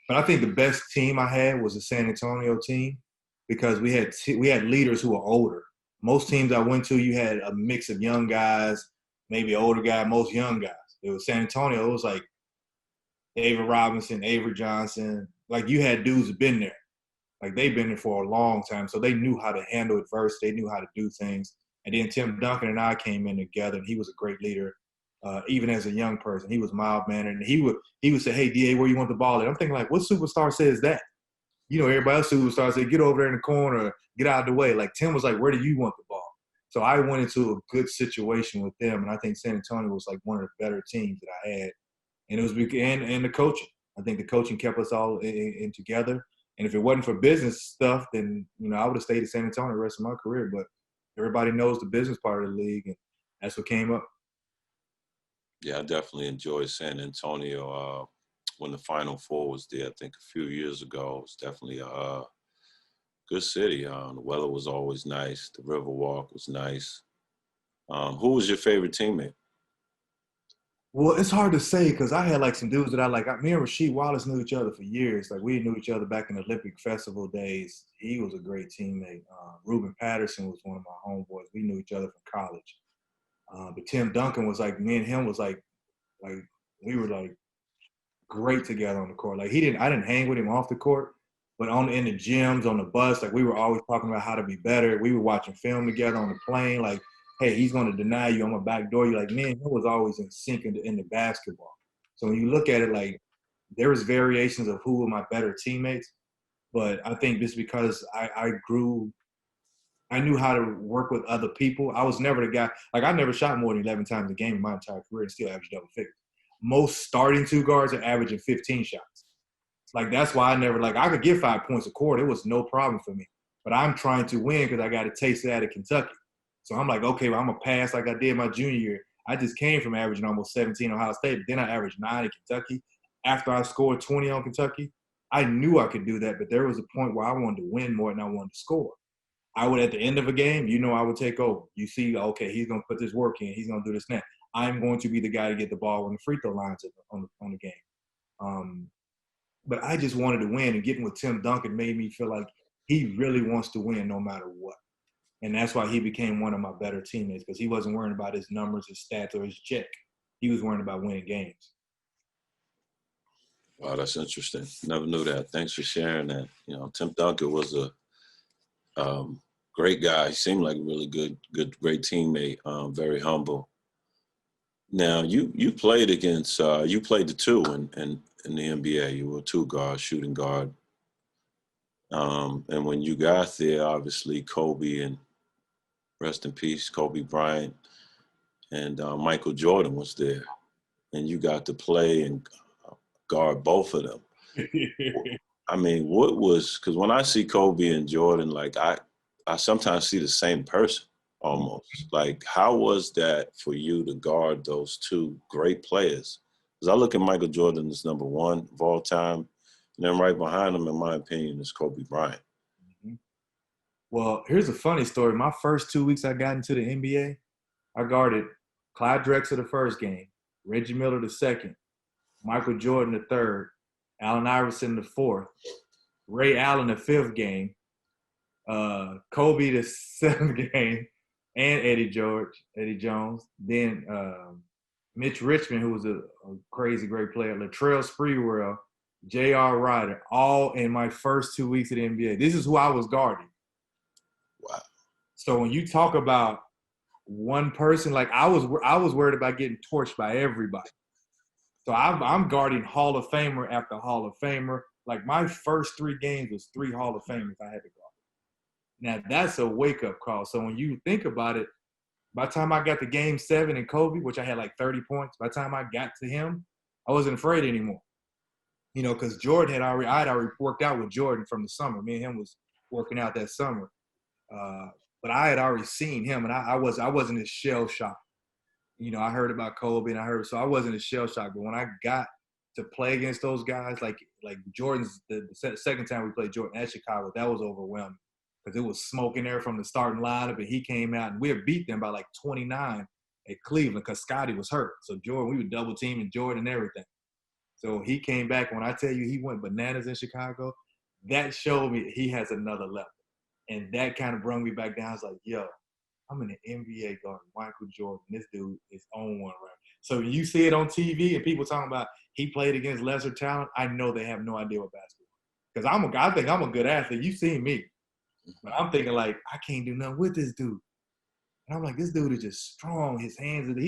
but I think the best team I had was the San Antonio team because we had leaders who were older. Most teams I went to, you had a mix of young guys, maybe older guy, most young guys. It was San Antonio. It was like David Robinson, Avery Johnson. Like you had dudes who've been there. Like they've been there for a long time, so they knew how to handle adversity. They knew how to do things. And then Tim Duncan and I came in together, and he was a great leader. Even as a young person, he was mild mannered, and he would say, "Hey, Da, where you want the ball at?" I'm thinking like, what superstar says that? Everybody else superstars say, "Get over there in the corner, get out of the way." Like Tim was like, "Where do you want the ball?" So I went into a good situation with them, and I think San Antonio was like one of the better teams that I had, and it was and the coaching. I think the coaching kept us all in together. And if it wasn't for business stuff, then I would have stayed at San Antonio the rest of my career. But everybody knows the business part of the league, and that's what came up. Yeah, I definitely enjoyed San Antonio when the Final Four was there. I think a few years ago, it was definitely a good city. The weather was always nice. The Riverwalk was nice. Who was your favorite teammate? Well, it's hard to say because I had like some dudes that I like. Me and Rasheed Wallace knew each other for years. Like we knew each other back in the Olympic Festival days. He was a great teammate. Ruben Patterson was one of my homeboys. We knew each other from college. But Tim Duncan was like me and him was like we were like great together on the court. Like I didn't hang with him off the court, but in the gyms, on the bus, like we were always talking about how to be better. We were watching film together on the plane. Like, hey, he's going to deny you. I'm gonna backdoor you. Like, man, he was always in sync in the basketball. So when you look at it, like there was variations of who were my better teammates, but I think just because I grew. I knew how to work with other people. I was never the guy. Like I never shot more than 11 times a game in my entire career and still averaged double figures. Most starting two guards are averaging 15 shots. Like that's why I could get 5 points a quarter. It was no problem for me. But I'm trying to win because I got a taste of that at Kentucky. So I'm like, okay, well, I'm gonna pass like I did my junior year. I just came from averaging almost 17 Ohio State, but then I averaged 9 at Kentucky. After I scored 20 on Kentucky, I knew I could do that, but there was a point where I wanted to win more than I wanted to score. I would, at the end of a game, I would take over. You see, okay, he's going to put this work in. He's going to do this now. I'm going to be the guy to get the ball when the free throw lines on the game. But I just wanted to win, and getting with Tim Duncan made me feel like he really wants to win no matter what. And that's why he became one of my better teammates because he wasn't worrying about his numbers, his stats, or his check. He was worrying about winning games. Wow, that's interesting. Never knew that. Thanks for sharing that. Tim Duncan was a great guy. He seemed like a really great teammate. Very humble. Now you played against you played the two in the NBA. You were a two guard, shooting guard. And when you got there, obviously Kobe and rest in peace, Kobe Bryant and Michael Jordan was there, and you got to play and guard both of them. I mean, because when I see Kobe and Jordan, like I sometimes see the same person almost. Like, how was that for you to guard those two great players? Because I look at Michael Jordan as number one of all time, and then right behind him, in my opinion, is Kobe Bryant. Well, here's a funny story. My first 2 weeks I got into the NBA, I guarded Clyde Drexler the first game, Reggie Miller the second, Michael Jordan the third, Allen Iverson the fourth, Ray Allen the fifth game, Kobe the seventh game, and Eddie Jones. Then Mitch Richmond, who was a crazy great player, Latrell Sprewell, J.R. Ryder, all in my first 2 weeks of the NBA. This is who I was guarding. Wow. So when you talk about one person, like I was worried about getting torched by everybody. So I'm guarding Hall of Famer after Hall of Famer. Like my first 3 games was 3 Hall of Famers I had to guard. Now that's a wake-up call. So when you think about it, by the time I got to Game 7 in Kobe, which I had like 30 points, by the time I got to him, I wasn't afraid anymore. You know, because Jordan I had already worked out with Jordan from the summer. Me and him was working out that summer. But I had already seen him, and I wasn't as shell-shocked. You know, I heard about Kobe, and so I wasn't as shell-shocked. But when I got to play against those guys, like Jordan's the second time we played Jordan at Chicago, that was overwhelming because it was smoking there from the starting lineup, and he came out, and we had beat them by like 29 at Cleveland because Scotty was hurt. So Jordan, we were double teaming Jordan and everything. So he came back. When I tell you he went bananas in Chicago, that showed me he has another level. And that kind of brought me back down. I was like, yo, I'm in the NBA guarding Michael Jordan. This dude is on one right. So when you see it on TV and people talking about he played against lesser talent, I know they have no idea what basketball. Because I think I'm a good athlete. You've seen me. But I'm thinking like, I can't do nothing with this dude. And I'm like, this dude is just strong. His hands,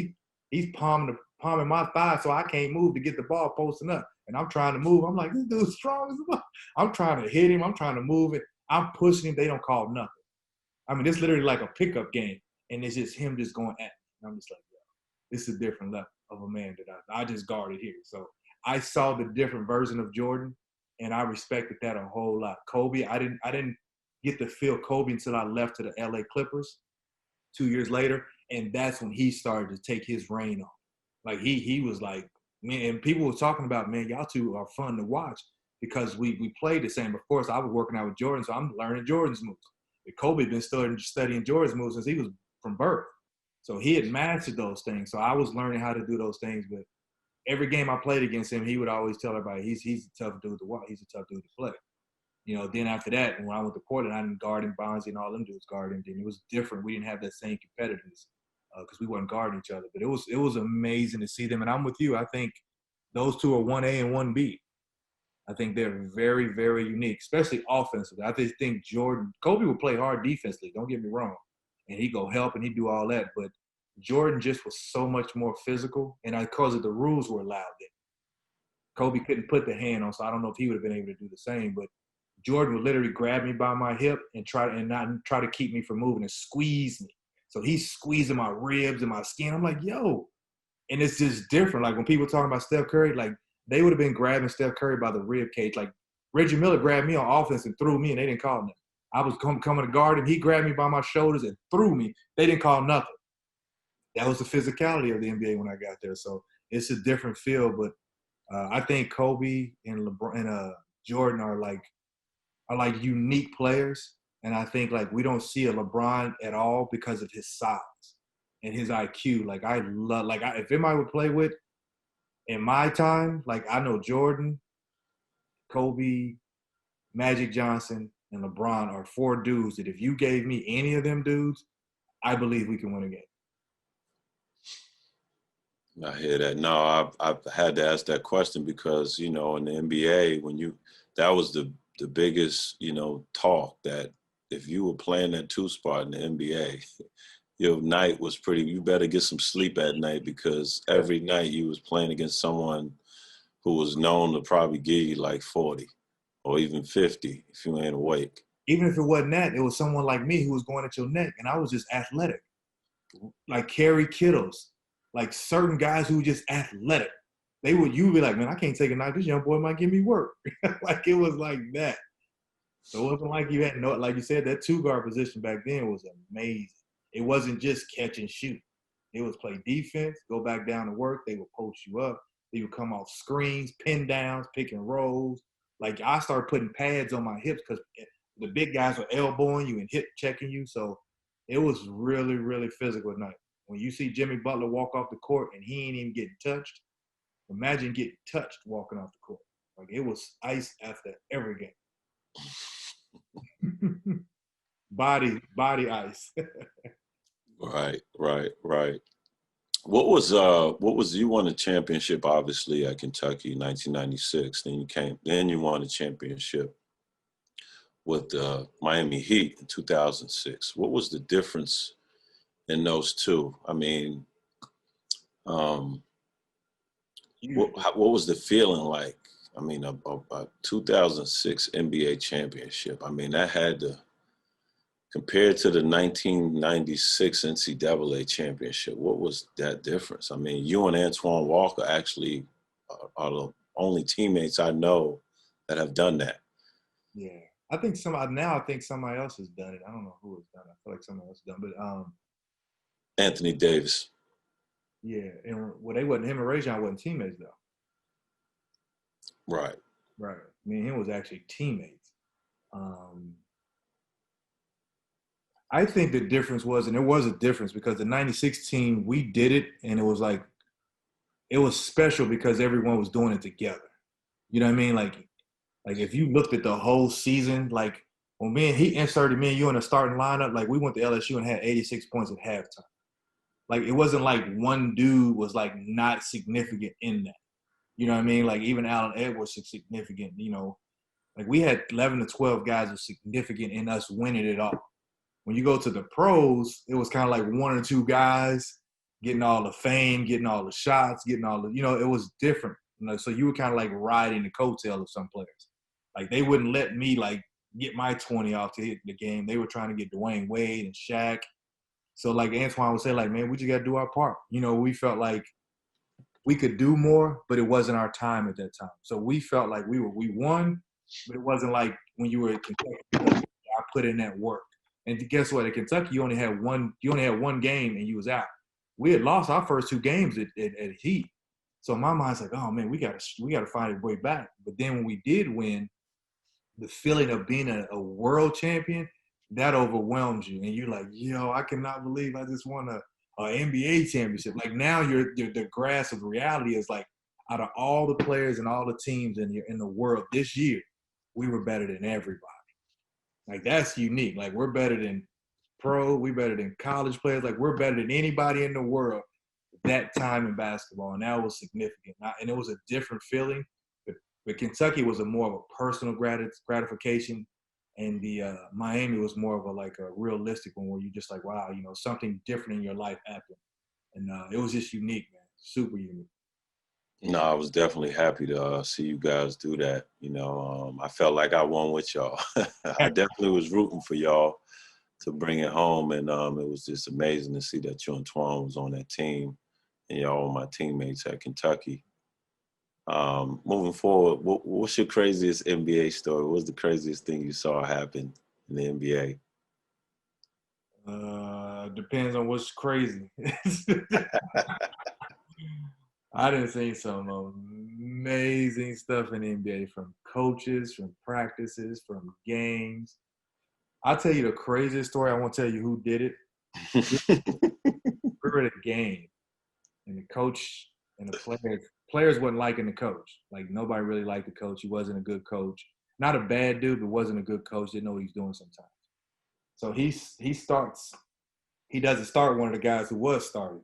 he's palming my thigh so I can't move to get the ball posting up. And I'm trying to move. I'm like, this dude's strong as well. I'm trying to hit him. I'm trying to move it. I'm pushing him. They don't call nothing. I mean, it's literally like a pickup game. And it's just him just going at me. And I'm just like, yo, this is a different level of a man that I just guarded here. So I saw the different version of Jordan, and I respected that a whole lot. Kobe, I didn't get to feel Kobe until I left to the LA Clippers 2 years later. And that's when he started to take his reign off. Like he was like, man, and people were talking about, man, y'all two are fun to watch because we played the same. Of course, I was working out with Jordan, so I'm learning Jordan's moves. But Kobe had been studying Jordan's moves since he was from birth. So he had mastered those things. So I was learning how to do those things. But every game I played against him, he would always tell everybody, he's a tough dude to watch. He's a tough dude to play. You know, then after that, when I went to Portland, I didn't guard him, Bonzi and all them dudes guarding him. It was different. We didn't have that same competitiveness because we weren't guarding each other. But it was amazing to see them. And I'm with you. I think those two are 1A and 1B. I think they're very, very unique, especially offensively. I just think Kobe would play hard defensively, don't get me wrong. And he'd go help and he'd do all that. But Jordan just was so much more physical. And because of the rules were allowed then. Kobe couldn't put the hand on, so I don't know if he would have been able to do the same. But Jordan would literally grab me by my hip and not try to keep me from moving and squeeze me. So he's squeezing my ribs and my skin. I'm like, yo. And it's just different. Like when people talking about Steph Curry, like they would have been grabbing Steph Curry by the rib cage. Like Reggie Miller grabbed me on offense and threw me, and they didn't call nothing. I was coming to guard him. He grabbed me by my shoulders and threw me. They didn't call nothing. That was the physicality of the NBA when I got there. So it's a different feel. But I think Kobe and LeBron and Jordan are like unique players. And I think like we don't see a LeBron at all because of his size and his IQ. Like if anybody would play with in my time, like I know Jordan, Kobe, Magic Johnson, and LeBron are 4 dudes that if you gave me any of them dudes, I believe we can win a game. I hear that. No, I've had to ask that question because, you know, in the NBA, that was the biggest, you know, talk that if you were playing that 2 spot in the NBA, your night was you better get some sleep at night because every night you was playing against someone who was known to probably give you like 40 or even 50 if you ain't awake. Even if it wasn't that, it was someone like me who was going at your neck, and I was just athletic. Like Kerry Kittles, like certain guys who were just athletic. You'd be like, man, I can't take a night. This young boy might give me work. Like it was like that. So it wasn't like you had like you said, that 2-guard position back then was amazing. It wasn't just catch and shoot. It was play defense, go back down to work. They would post you up. They would come off screens, pin downs, pick and rolls. Like I started putting pads on my hips because the big guys were elbowing you and hip checking you. So it was really, really physical night. When you see Jimmy Butler walk off the court and he ain't even getting touched, imagine getting touched walking off the court. Like, it was ice after every game. body ice. Right. What was you won a championship obviously at Kentucky in 1996. Then you won a championship with the Miami Heat in 2006. What was the difference in those two? I mean, what was the feeling like? I mean, a 2006 NBA championship. I mean, that had to, compared to the 1996 NCAA championship, what was that difference? I mean, you and Antoine Walker actually are the only teammates I know that have done that. Yeah. I think somebody else has done it. I don't know who has done it. I feel like somebody else has done it. But Anthony Davis. Yeah. And him and Rajon wasn't teammates though. Right. Me and him was actually teammates. I think the difference was, and there was a difference because the 96 team, we did it, and it was like, it was special because everyone was doing it together. You know what I mean? Like if you looked at the whole season, like when he inserted me and you in a starting lineup, like we went to LSU and had 86 points at halftime. Like it wasn't like one dude was like not significant in that. You know what I mean? Like even Allen Edwards was significant, you know. Like we had 11 to 12 guys who were significant in us winning it all. When you go to the pros, it was kind of like one or two guys getting all the fame, getting all the shots, getting all the, you know, it was different. You know, so you were kind of like riding the coattail of some players. Like they wouldn't let me like get my 20 off to hit the game. They were trying to get Dwayne Wade and Shaq. So like Antoine would say, like, man, we just got to do our part. You know, we felt like we could do more, but it wasn't our time at that time. So we felt like we won, but it wasn't like when you were at Kentucky, I put in that work. And guess what? At Kentucky, you only had one game and you was out. We had lost our first two games at Heat. So my mind's like, oh man, we gotta find a way back. But then when we did win, the feeling of being a world champion, that overwhelms you. And you're like, yo, I cannot believe I just won a NBA championship. Like now the grasp of reality is like, out of all the players and all the teams in the world this year, we were better than everybody. Like that's unique. Like we're better than we're better than college players. Like we're better than anybody in the world that time in basketball. And that was significant. And it was a different feeling. But Kentucky was a more of a personal gratification. And the Miami was more of a realistic one where you're just like, wow, you know, something different in your life happened. And it was just unique, man. Super unique. No, I was definitely happy to see you guys do that. You know, I felt like I won with y'all. I definitely was rooting for y'all to bring it home. And it was just amazing to see that you and Twan was on that team and y'all were my teammates at Kentucky. Moving forward, what's your craziest NBA story? What's the craziest thing you saw happen in the NBA? Depends on what's crazy. I done seen some amazing stuff in the NBA, from coaches, from practices, from games. I'll tell you the craziest story. I won't tell you who did it. We were at a game, and the coach and the players wasn't liking the coach. Like nobody really liked the coach. He wasn't a good coach. Not a bad dude, but wasn't a good coach. Didn't know what he was doing sometimes. So he doesn't start one of the guys who was starting.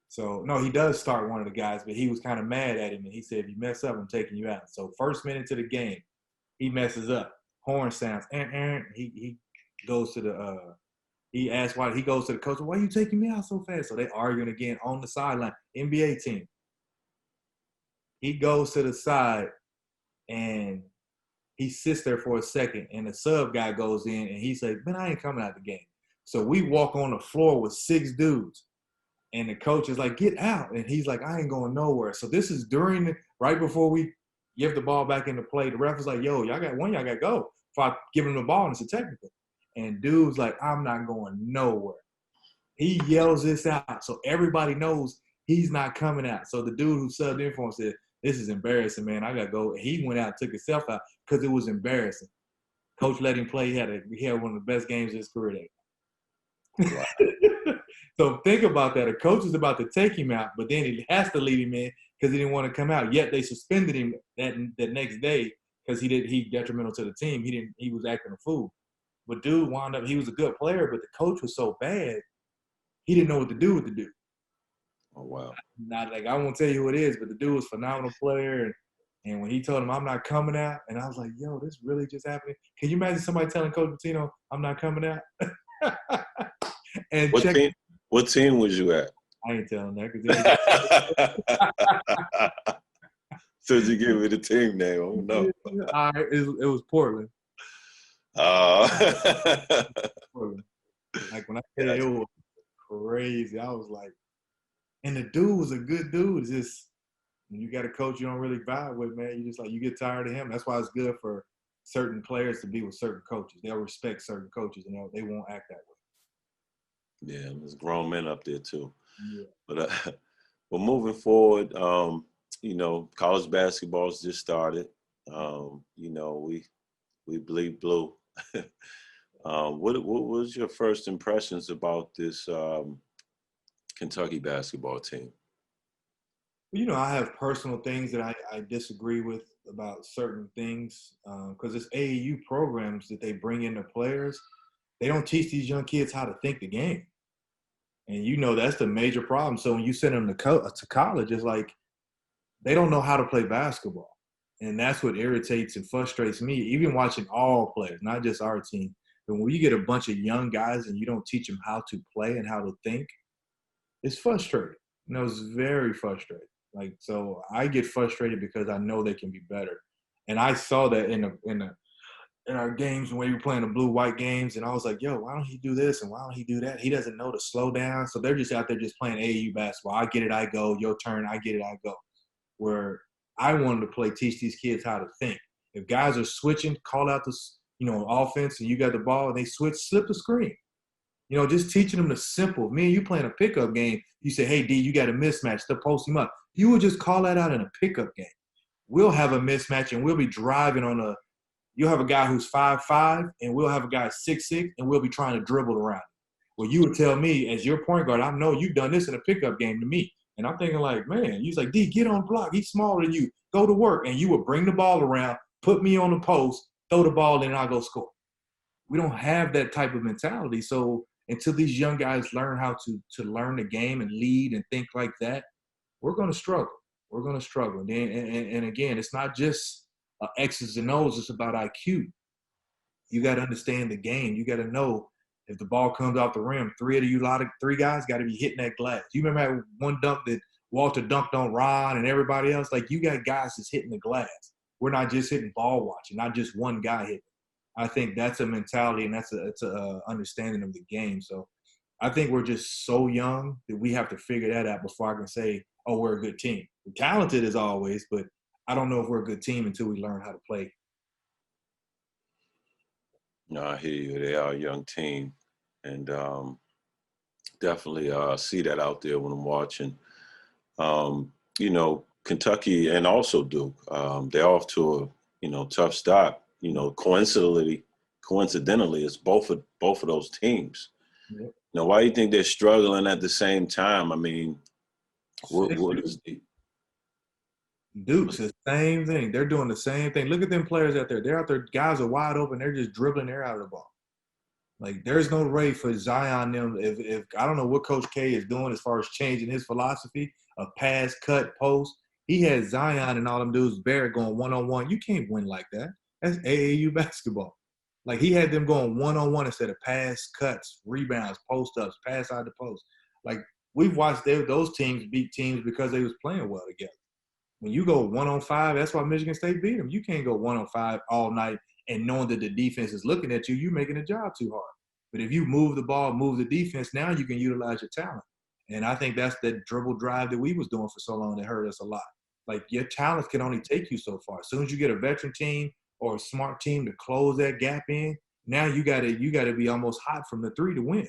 So, no, he does start one of the guys, but he was kind of mad at him, and he said, if you mess up, I'm taking you out. So first minute to the game, he messes up. Horn sounds. He goes to he asks why. He goes to the coach, why are you taking me out so fast? So they arguing again on the sideline. NBA team. He goes to the side, and he sits there for a second, and the sub guy goes in, and he says, man, I ain't coming out the game. So we walk on the floor with 6 dudes. And the coach is like, get out. And he's like, I ain't going nowhere. So this is right before we give the ball back into play. The ref is like, yo, y'all got to go. If I give him the ball, and it's a technical. And dude's like, I'm not going nowhere. He yells this out. So everybody knows he's not coming out. So the dude who subbed in for him said, this is embarrassing, man. I got to go. He went out and took himself out because it was embarrassing. Coach let him play. He had one of the best games of his career that Wow. So think about that. A coach is about to take him out, but then he has to leave him in because he didn't want to come out. Yet they suspended him that next day because he detrimental to the team. He was acting a fool. But dude wound up, he was a good player, but the coach was so bad, he didn't know what to do with the dude. Oh, wow. Not like I won't tell you who it is, but the dude was a phenomenal player. And when he told him I'm not coming out, and I was like, yo, this really just happening. Can you imagine somebody telling Coach Pitino, I'm not coming out? And What team was you at? I ain't telling that because So you give me the team name. Oh no. it was Portland. Portland. Like when I said it was crazy, I was like, and the dude was a good dude. It's just when you got a coach you don't really vibe with, man, you just like you get tired of him. That's why it's good for certain players to be with certain coaches. They'll respect certain coaches and they won't act that way. Yeah, there's grown men up there too. Yeah. But well, moving forward, college basketball's just started. We bleed blue. What was your first impressions about this Kentucky basketball team? I have personal things that I disagree with about certain things because it's AAU programs that they bring in the players. They don't teach these young kids how to think the game. And that's the major problem. So when you send them to college, it's like they don't know how to play basketball. And that's what irritates and frustrates me, even watching all players, not just our team. But when you get a bunch of young guys and you don't teach them how to play and how to think, it's frustrating. It's very frustrating. Like, so I get frustrated because I know they can be better. And I saw that in our games when we were playing the blue-white games, and I was like, yo, why don't he do this and why don't he do that? He doesn't know to slow down. So they're just out there just playing AAU basketball. I get it, I go. Your turn, I get it, I go. Where I wanted to teach these kids how to think. If guys are switching, call out the offense and you got the ball and they switch, slip the screen. Just teaching them the simple. Me and you playing a pickup game, you say, hey, D, you got a mismatch. They'll post him up. You would just call that out in a pickup game. We'll have a mismatch and we'll be driving you'll have a guy who's 5'5", and we'll have a guy 6'6", and we'll be trying to dribble around. Well, you would tell me, as your point guard, I know you've done this in a pickup game to me. And I'm thinking like, man, he's like, D, get on the block. He's smaller than you. Go to work. And you would bring the ball around, put me on the post, throw the ball in, and I'll go score. We don't have that type of mentality. So until these young guys learn how to learn the game and lead and think like that, we're going to struggle. We're going to struggle. And again, it's not just X's and O's. It's about IQ. You got to understand the game. You got to know if the ball comes off the rim, three guys got to be hitting that glass. You remember that one dunk that Walter dunked on Ron and everybody else? Like, you got guys that's hitting the glass. We're not just hitting ball watching, not just one guy hitting. I think that's a mentality and that's a understanding of the game. So I think we're just so young that we have to figure that out before I can say, oh, we're a good team. We're talented as always, but I don't know if we're a good team until we learn how to play. No, I hear you. They are a young team, and definitely see that out there when I'm watching. Kentucky and also Duke, they're off to a tough start. Coincidentally, it's both of those teams. Yep. Now, why do you think they're struggling at the same time? I mean, what is the Duke's the same thing. They're doing the same thing. Look at them players out there. They're out there. Guys are wide open. They're just dribbling their out of the ball. Like, there's no way for Zion them. If I don't know what Coach K is doing as far as changing his philosophy of pass, cut, post. He had Zion and all them dudes, Barrett, going one-on-one. You can't win like that. That's AAU basketball. Like, he had them going one-on-one instead of pass, cuts, rebounds, post-ups, pass out the post. Like, we've watched those teams beat teams because they was playing well together. When you go 1-on-5, that's why Michigan State beat them. You can't go 1-on-5 all night and knowing that the defense is looking at you, you're making the job too hard. But if you move the ball, move the defense, now you can utilize your talent. And I think that's the dribble drive that we was doing for so long that hurt us a lot. Like, your talent can only take you so far. As soon as you get a veteran team or a smart team to close that gap in, now you gotta be almost hot from the three to win.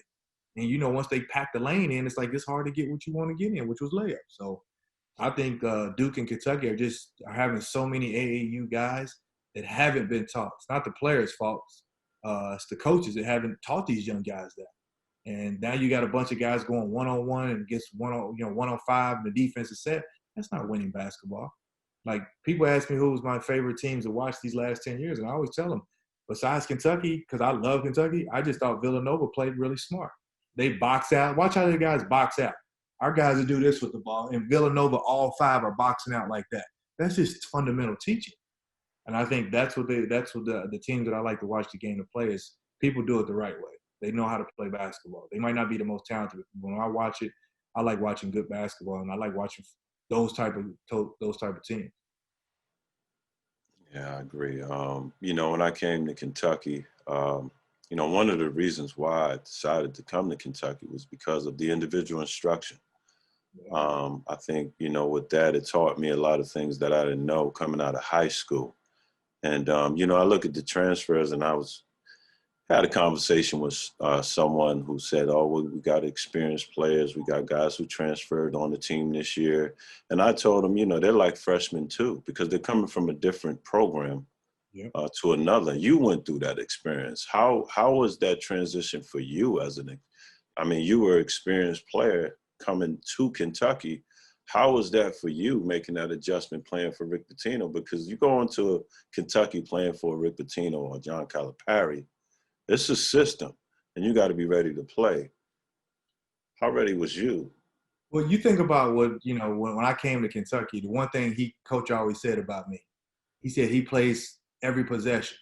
And once they pack the lane in, it's like it's hard to get what you want to get in, which was layup. So I think Duke and Kentucky are having so many AAU guys that haven't been taught. It's not the players' fault. It's the coaches that haven't taught these young guys that. And now you got a bunch of guys going one-on-one and against one-on-five, and the defense is set. That's not winning basketball. Like, people ask me who was my favorite teams to watch these last 10 years, and I always tell them, besides Kentucky, because I love Kentucky, I just thought Villanova played really smart. They box out. Watch how the guys box out. Our guys will do this with the ball, and Villanova, all five are boxing out like that. That's just fundamental teaching. And I think that's what the teams that I like to watch the game to play is people do it the right way. They know how to play basketball. They might not be the most talented, but when I watch it, I like watching good basketball, and I like watching those type of teams. Yeah, I agree. When I came to Kentucky, one of the reasons why I decided to come to Kentucky was because of the individual instruction. I think, with that, it taught me a lot of things that I didn't know coming out of high school. And, I look at the transfers, and had a conversation with someone who said, oh, well, we got experienced players. We got guys who transferred on the team this year. And I told them, they're like freshmen too, because they're coming from a different program to another. You went through that experience. How was that transition for you you were an experienced player coming to Kentucky. How was that for you, making that adjustment playing for Rick Pitino? Because you go into Kentucky playing for Rick Pitino or John Calipari, it's a system, and you got to be ready to play. How ready was you? Well, you think about when I came to Kentucky, the one thing coach always said about me, he said he plays every possession.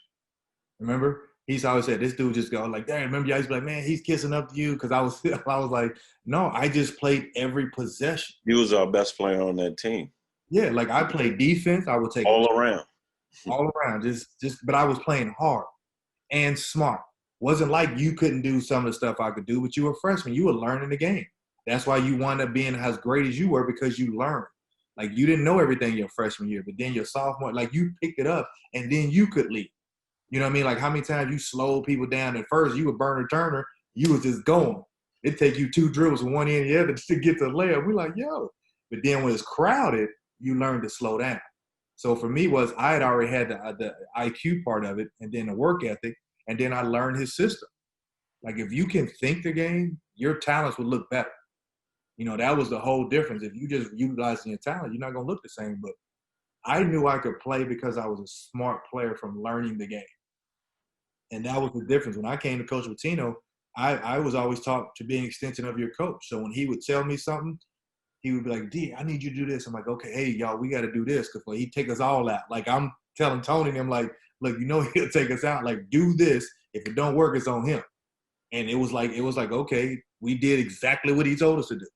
Remember? He's always said, this dude just go like, damn, remember, I used to be like, man, he's kissing up to you. Because I was like, no, I just played every possession. He was our best player on that team. Yeah, like I played defense. I would take all around. But I was playing hard and smart. Wasn't like you couldn't do some of the stuff I could do, but you were a freshman. You were learning the game. That's why you wound up being as great as you were, because you learned. Like, you didn't know everything your freshman year, but then your sophomore, like, you picked it up, and then you could lead. You know what I mean? Like, how many times you slowed people down at first? You were Burner Turner. You was just going. It'd take you 2 dribbles from one end to the other to get to the layup. We're like, yo. But then when it's crowded, you learn to slow down. So for me I had already had the IQ part of it, and then the work ethic, and then I learned his system. Like, if you can think the game, your talents would look better. That was the whole difference. If you just utilizing your talent, you're not going to look the same. But I knew I could play because I was a smart player from learning the game. And that was the difference. When I came to Coach Pitino, I was always taught to be an extension of your coach. So when he would tell me something, he would be like, D, I need you to do this. I'm like, okay, hey, y'all, we got to do this, because he'd take us all out. Like, I'm telling Tony and him, like, look, he'll take us out. Like, do this. If it don't work, it's on him. And it was like, okay, we did exactly what he told us to do.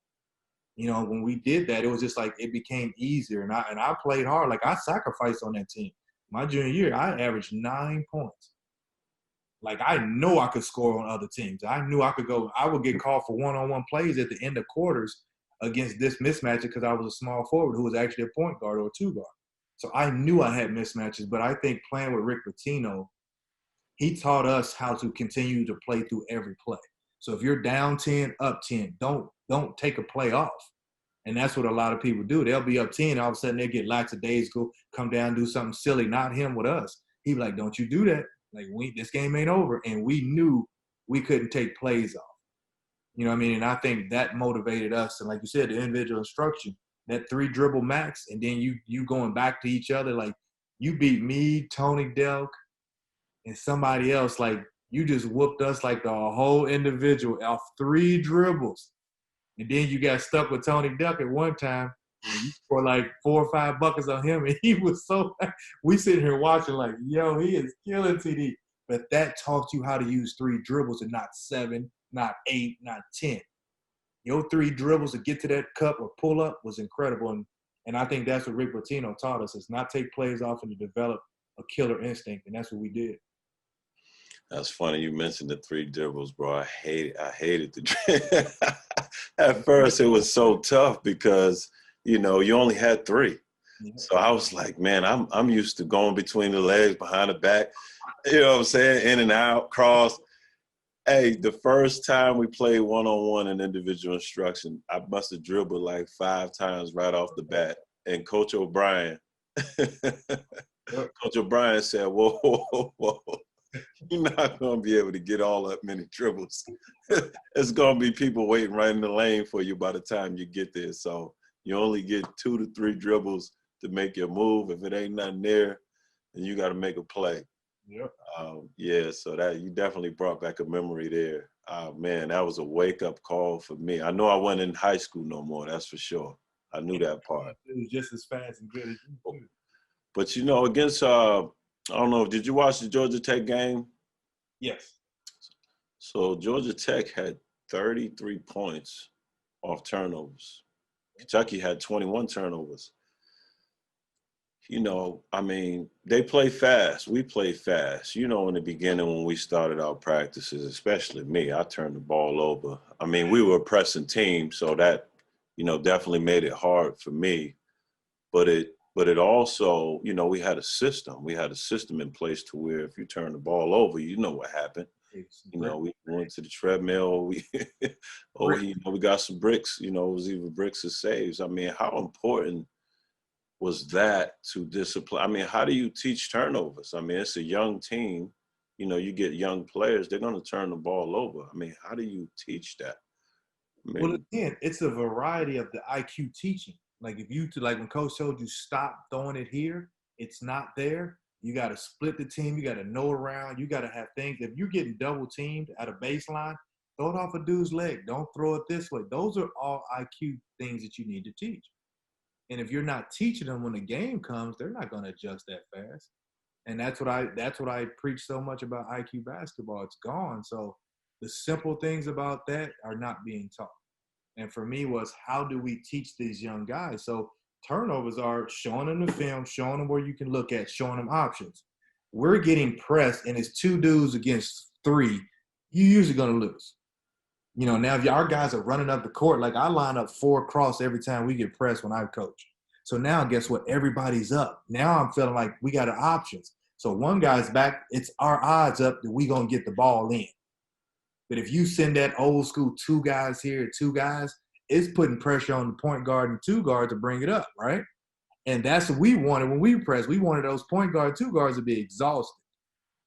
When we did that, it was just like it became easier. And I played hard. Like, I sacrificed on that team. My junior year, I averaged 9 points. Like, I know I could score on other teams. I knew I could go. I would get called for one-on-one plays at the end of quarters against this mismatch, because I was a small forward who was actually a point guard or a 2 guard. So I knew I had mismatches. But I think playing with Rick Pitino, he taught us how to continue to play through every play. So if you're down 10, up 10, don't take a play off. And that's what a lot of people do. They'll be up 10, all of a sudden they get lackadaisical, come down, do something silly. Not him with us. He'd be like, don't you do that. Like, this game ain't over. And we knew we couldn't take plays off. You know what I mean? And I think that motivated us. And like you said, the individual instruction, that 3 dribble max, and then you going back to each other. Like, you beat me, Tony Delk, and somebody else. Like, you just whooped us like the whole individual off 3 dribbles. And then you got stuck with Tony Delk at one time. And you scored like 4 or 5 buckets on him. And he was we sitting here watching like, yo, he is killing TD. But that taught you how to use 3 dribbles and not 7, not 8, not 10. Your 3 dribbles to get to that cup or pull up was incredible. And I think that's what Rick Pitino taught us, is not take plays off and to develop a killer instinct. And that's what we did. That's funny. You mentioned the 3 dribbles, bro. I hated the At first, it was so tough because, you only had 3. Yeah. So I was like, man, I'm used to going between the legs, behind the back, you know what I'm saying, in and out, cross. Hey, the first time we played one-on-one in individual instruction, I must have dribbled like 5 times right off the bat. And Coach O'Brien, Coach O'Brien said, whoa, whoa, whoa, whoa. You're not going to be able to get all that many dribbles. There's going to be people waiting right in the lane for you by the time you get there. So you only get 2 to 3 dribbles to make your move. If it ain't nothing there, then you got to make a play. Yep. Yeah, so that you definitely brought back a memory there. Man, that was a wake-up call for me. I know I wasn't in high school no more, that's for sure. I knew that part. It was just as fast and good as you too. But, against I don't know, did you watch the Georgia Tech game? Yes. So Georgia Tech had 33 points off turnovers. Kentucky had 21 turnovers. They play fast. We play fast. In the beginning when we started our practices, especially me, I turned the ball over. We were a pressing team, so that, definitely made it hard for me. But it also, we had a system. We had a system in place to where if you turn the ball over, you know what happened. We went to the treadmill. We got some bricks. It was either bricks or saves. How important was that to discipline? How do you teach turnovers? It's a young team. You get young players, they're going to turn the ball over. How do you teach that? Well, again, it's a variety of the IQ teaching. Like when Coach told you stop throwing it here, it's not there. You got to split the team. You got to know around. You got to have things. If you're getting double teamed at a baseline, throw it off a dude's leg. Don't throw it this way. Those are all IQ things that you need to teach. And if you're not teaching them when the game comes, they're not going to adjust that fast. And that's what I preach so much about IQ basketball. It's gone. So the simple things about that are not being taught. And for me was, how do we teach these young guys? So turnovers are showing them the film, showing them where you can look at, showing them options. We're getting pressed, and it's 2 dudes against 3. You're usually going to lose. Now if our guys are running up the court, like I line up 4 across every time we get pressed when I coach. So now guess what? Everybody's up. Now I'm feeling like we got options. So one guy's back, it's our odds up that we going to get the ball in. But if you send that old school 2 guys here, 2 guys, it's putting pressure on the point guard and 2 guard to bring it up, right? And that's what we wanted when we pressed. We wanted those point guard, 2 guards to be exhausted.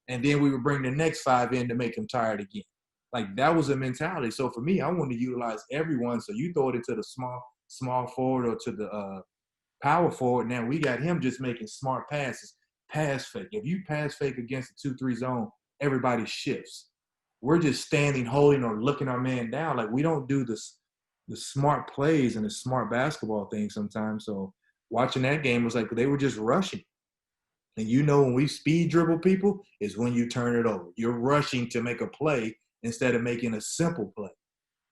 And then we would bring the next 5 in to make them tired again. Like that was a mentality. So for me, I wanted to utilize everyone. So you throw it into the small forward or to the power forward. Now we got him just making smart passes, pass fake. If you pass fake against the 2-3 zone, everybody shifts. We're just standing, holding, or looking our man down. Like we don't do the smart plays and the smart basketball thing sometimes. So watching that game was like they were just rushing. And when we speed dribble people is when you turn it over. You're rushing to make a play instead of making a simple play.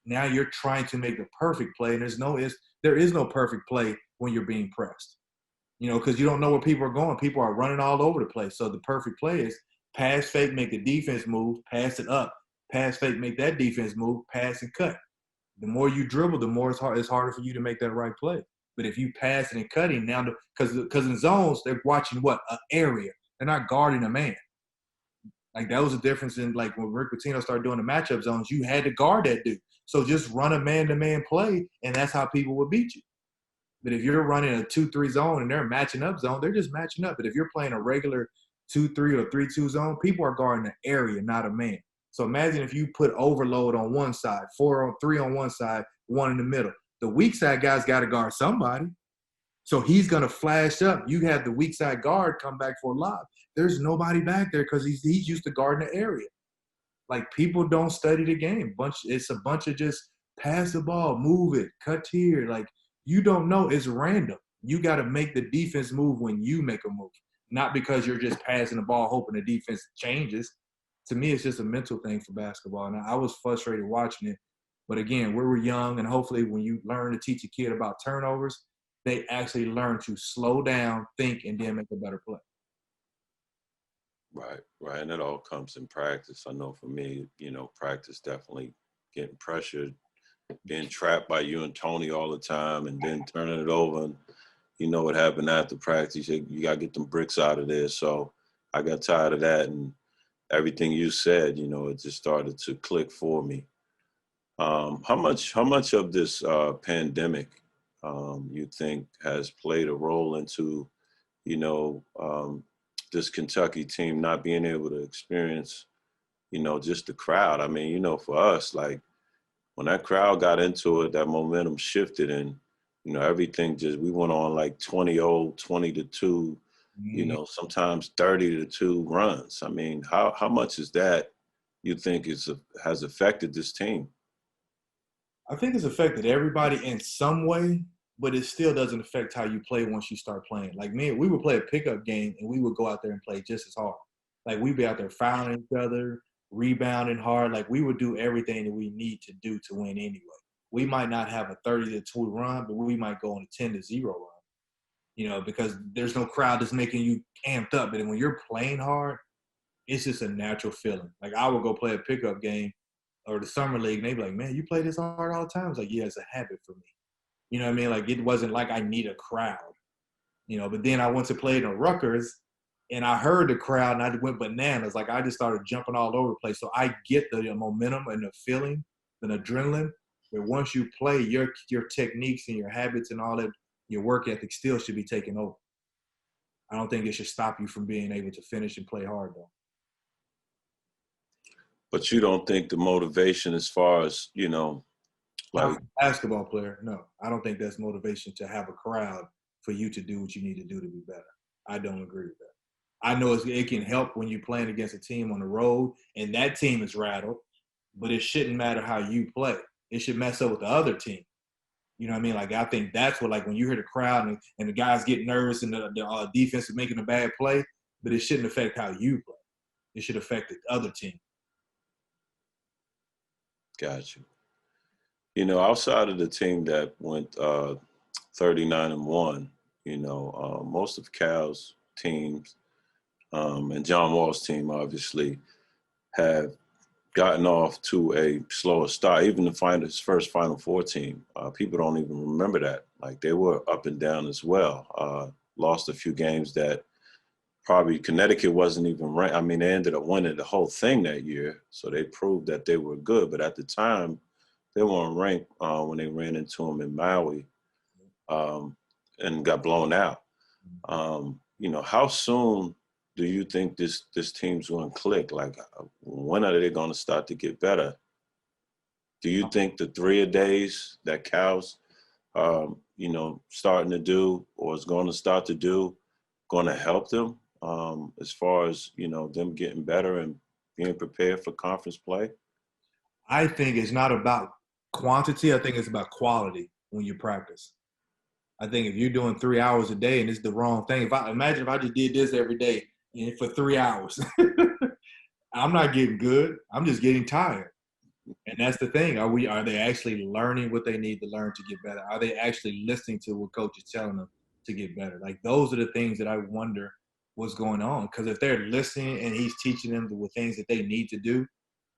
Now you're trying to make the perfect play, and there is no perfect play when you're being pressed. Because you don't know where people are going. People are running all over the place. So the perfect play is pass fake, make the defense move, pass it up. Pass fake, make that defense move, pass and cut. The more you dribble, the more it's harder for you to make that right play. But if you pass and cutting now, because in zones, they're watching what? An area. They're not guarding a man. Like that was a difference in like when Rick Pitino started doing the matchup zones, you had to guard that dude. So just run a man-to-man play, and that's how people would beat you. But if you're running a 2-3 zone and they're matching up zone, they're just matching up. But if you're playing a regular 2-3 or 3-2 zone, people are guarding an area, not a man. So imagine if you put overload on one side, 4-on-3 on one side, 1 in the middle. The weak side guy's got to guard somebody. So he's going to flash up. You have the weak side guard come back for a lob. There's nobody back there because he's used to guarding the area. Like people don't study the game. It's a bunch of just pass the ball, move it, cut here. Like you don't know. It's random. You got to make the defense move when you make a move, not because you're just passing the ball hoping the defense changes. To me, it's just a mental thing for basketball. And I was frustrated watching it. But again, we were young, and hopefully when you learn to teach a kid about turnovers, they actually learn to slow down, think, and then make a better play. Right. And it all comes in practice. I know for me, practice definitely getting pressured, being trapped by you and Tony all the time, and then turning it over. And you know what happened after practice. You got to get them bricks out of there. So I got tired of that. And everything you said, it just started to click for me. How much of this pandemic you think has played a role into, this Kentucky team not being able to experience, just the crowd. I mean, for us, like when that crowd got into it, that momentum shifted and, everything we went on like 20-0, 20-2, sometimes 30-2 runs. I mean, how much is that you think has affected this team? I think it's affected everybody in some way, but it still doesn't affect how you play once you start playing. Like me, we would play a pickup game and we would go out there and play just as hard. Like we'd be out there fouling each other, rebounding hard. Like we would do everything that we need to do to win anyway. We might not have a 30-2 run, but we might go on a 10-0 run, because there's no crowd that's making you amped up. But when you're playing hard, it's just a natural feeling. Like I would go play a pickup game or the summer league, and they'd be like, man, you play this hard all the time? It's like, yeah, it's a habit for me. You know what I mean? Like it wasn't like I need a crowd, but then I went to play in the Rutgers and I heard the crowd and I went bananas. Like I just started jumping all over the place. So I get the momentum and the feeling and adrenaline. But once you play, your techniques and your habits and all that, your work ethic still should be taken over. I don't think it should stop you from being able to finish and play hard though. But you don't think the motivation as far as, like basketball player, no. I don't think that's motivation to have a crowd for you to do what you need to do to be better. I don't agree with that. I know it can help when you're playing against a team on the road and that team is rattled, but it shouldn't matter how you play. It should mess up with the other team. You know what I mean? Like I think that's what, like when you hear the crowd and the guys get nervous and the defense is making a bad play, but it shouldn't affect how you play. It should affect the other team. Got you. Outside of the team that went 39-1, most of Cal's teams and John Wall's team obviously have gotten off to a slower start. Even his first Final Four team, people don't even remember that. Like they were up and down as well. Lost a few games that probably Connecticut wasn't even ranked. I mean, they ended up winning the whole thing that year, so they proved that they were good. But at the time, they weren't ranked when they ran into them in Maui and got blown out. How soon do you think this team's going to click? Like, when are they going to start to get better? Do you think the 3-a-days that Cal's, starting to do or is going to start to do, going to help them as far as, them getting better and being prepared for conference play? I think it's not about quantity. I think it's about quality when you practice. I think if you're doing 3 hours a day and it's the wrong thing, imagine if I just did this every day for 3 hours, I'm not getting good. I'm just getting tired. And that's the thing. Are they actually learning what they need to learn to get better? Are they actually listening to what coach is telling them to get better? Like those are the things that I wonder what's going on. Because if they're listening and he's teaching them the things that they need to do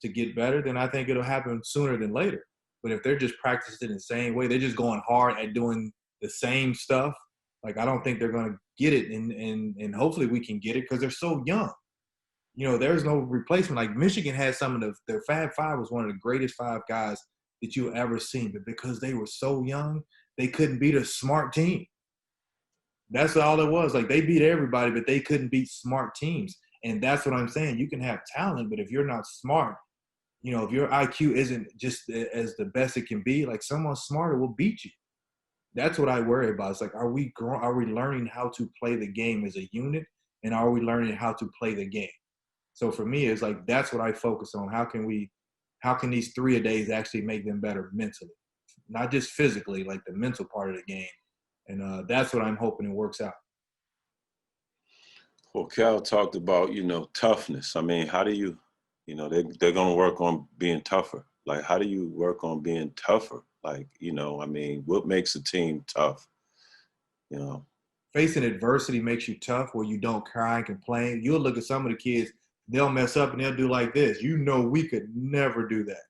to get better, then I think it'll happen sooner than later. But if they're just practicing the same way, they're just going hard at doing the same stuff, like I don't think they're going to get it. And hopefully we can get it because they're so young. There's no replacement. Like Michigan had some of their Fab Five was one of the greatest 5 guys that you've ever seen. But because they were so young, they couldn't beat a smart team. That's all it was. Like they beat everybody, but they couldn't beat smart teams. And that's what I'm saying. You can have talent, but if you're not smart, if your IQ isn't just as the best it can be, like someone smarter will beat you. That's what I worry about. It's like, are we learning how to play the game as a unit, and are we learning how to play the game? So for me, it's like that's what I focus on. How can these 3-a-days actually make them better mentally, not just physically, like the mental part of the game, and that's what I'm hoping it works out. Well, Cal talked about toughness. I mean, how do you, they're going to work on being tougher. Like, how do you work on being tougher? Like, what makes a team tough? Facing adversity makes you tough where you don't cry and complain. You'll look at some of the kids, they'll mess up and they'll do like this. We could never do that.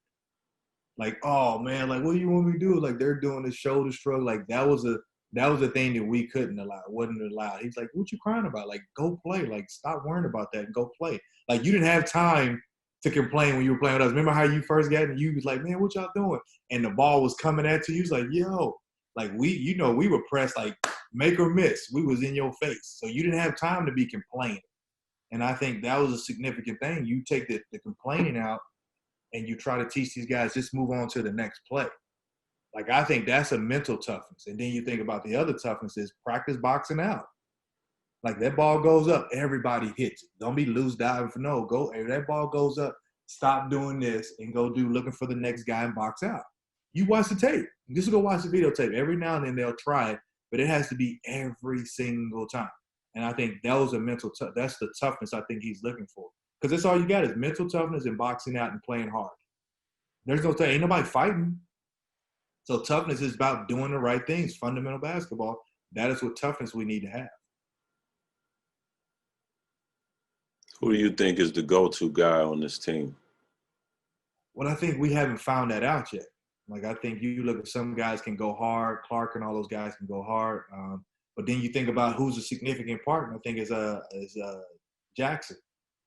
Like, oh man, like what do you want me to do? Like they're doing the shoulder shrug. Like that was a thing that we couldn't allow, wasn't allowed. He's like, what you crying about? Like, go play. Like, stop worrying about that and go play. Like, you didn't have time to complain when you were playing with us. Remember how you first got it? You was like, man, what y'all doing? And the ball was coming at you. You was like, yo. Like, we were pressed like make or miss. We was in your face. So you didn't have time to be complaining. And I think that was a significant thing. You take the complaining out and you try to teach these guys, just move on to the next play. Like, I think that's a mental toughness. And then you think about the other toughness is practice boxing out. Like, that ball goes up, everybody hits it. Don't be loose diving for no. Go, if that ball goes up, stop doing this and go looking for the next guy and box out. You watch the tape. Just go watch the videotape. Every now and then they'll try it, but it has to be every single time. And I think that was a that's the toughness I think he's looking for. Because that's all you got is mental toughness and boxing out and playing hard. There's no ain't nobody fighting. So toughness is about doing the right things, fundamental basketball. That is what toughness we need to have. Who do you think is the go-to guy on this team? Well, I think we haven't found that out yet. Like, I think you look at some guys can go hard. Clark and all those guys can go hard. But then you think about who's a significant partner. I think is Jackson.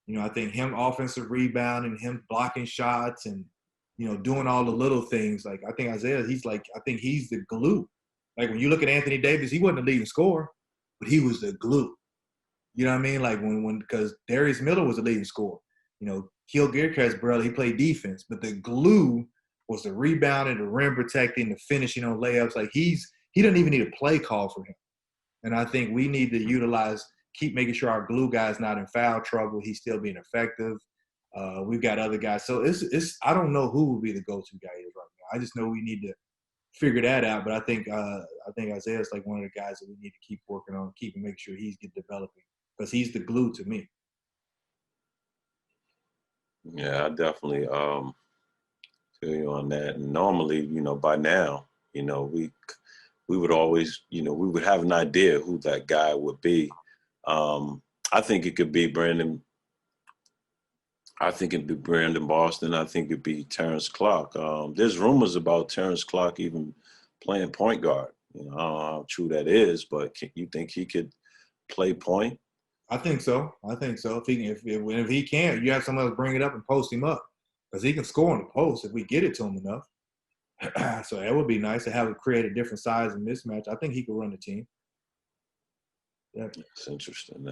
You know, I think him offensive rebound and him blocking shots and, you know, doing all the little things. Like, I think Isaiah, I think he's the glue. Like, when you look at Anthony Davis, he wasn't the leading scorer, but he was the glue. You know what I mean? Like, because Darius Miller was the leading scorer. You know, Kiel Gierkes, brother, he played defense, but the glue was the rebounding, the rim protecting, the finishing on layups. Like, he doesn't even need a play call for him. And I think we need to keep making sure our glue guy's not in foul trouble. He's still being effective. We've got other guys. So I don't know who will be the go-to guy is right now. I just know we need to figure that out. But I think Isaiah's like one of the guys that we need to keep working on, make sure he's developing, because he's the glue to me. Yeah, I definitely feel you on that. And normally, you know, by now, you know, we would always, you know, we would have an idea who that guy would be. I think it could be Brandon. I think it'd be Brandon Boston. I think it'd be Terrence Clark. There's rumors about Terrence Clark even playing point guard. You know, I don't know how true that is, but you think he could play point? I think so. If he can't, you have someone else bring it up and post him up, because he can score on the post if we get it to him enough. So that would be nice to create a different size and mismatch. I think he could run the team. Yeah. That's interesting.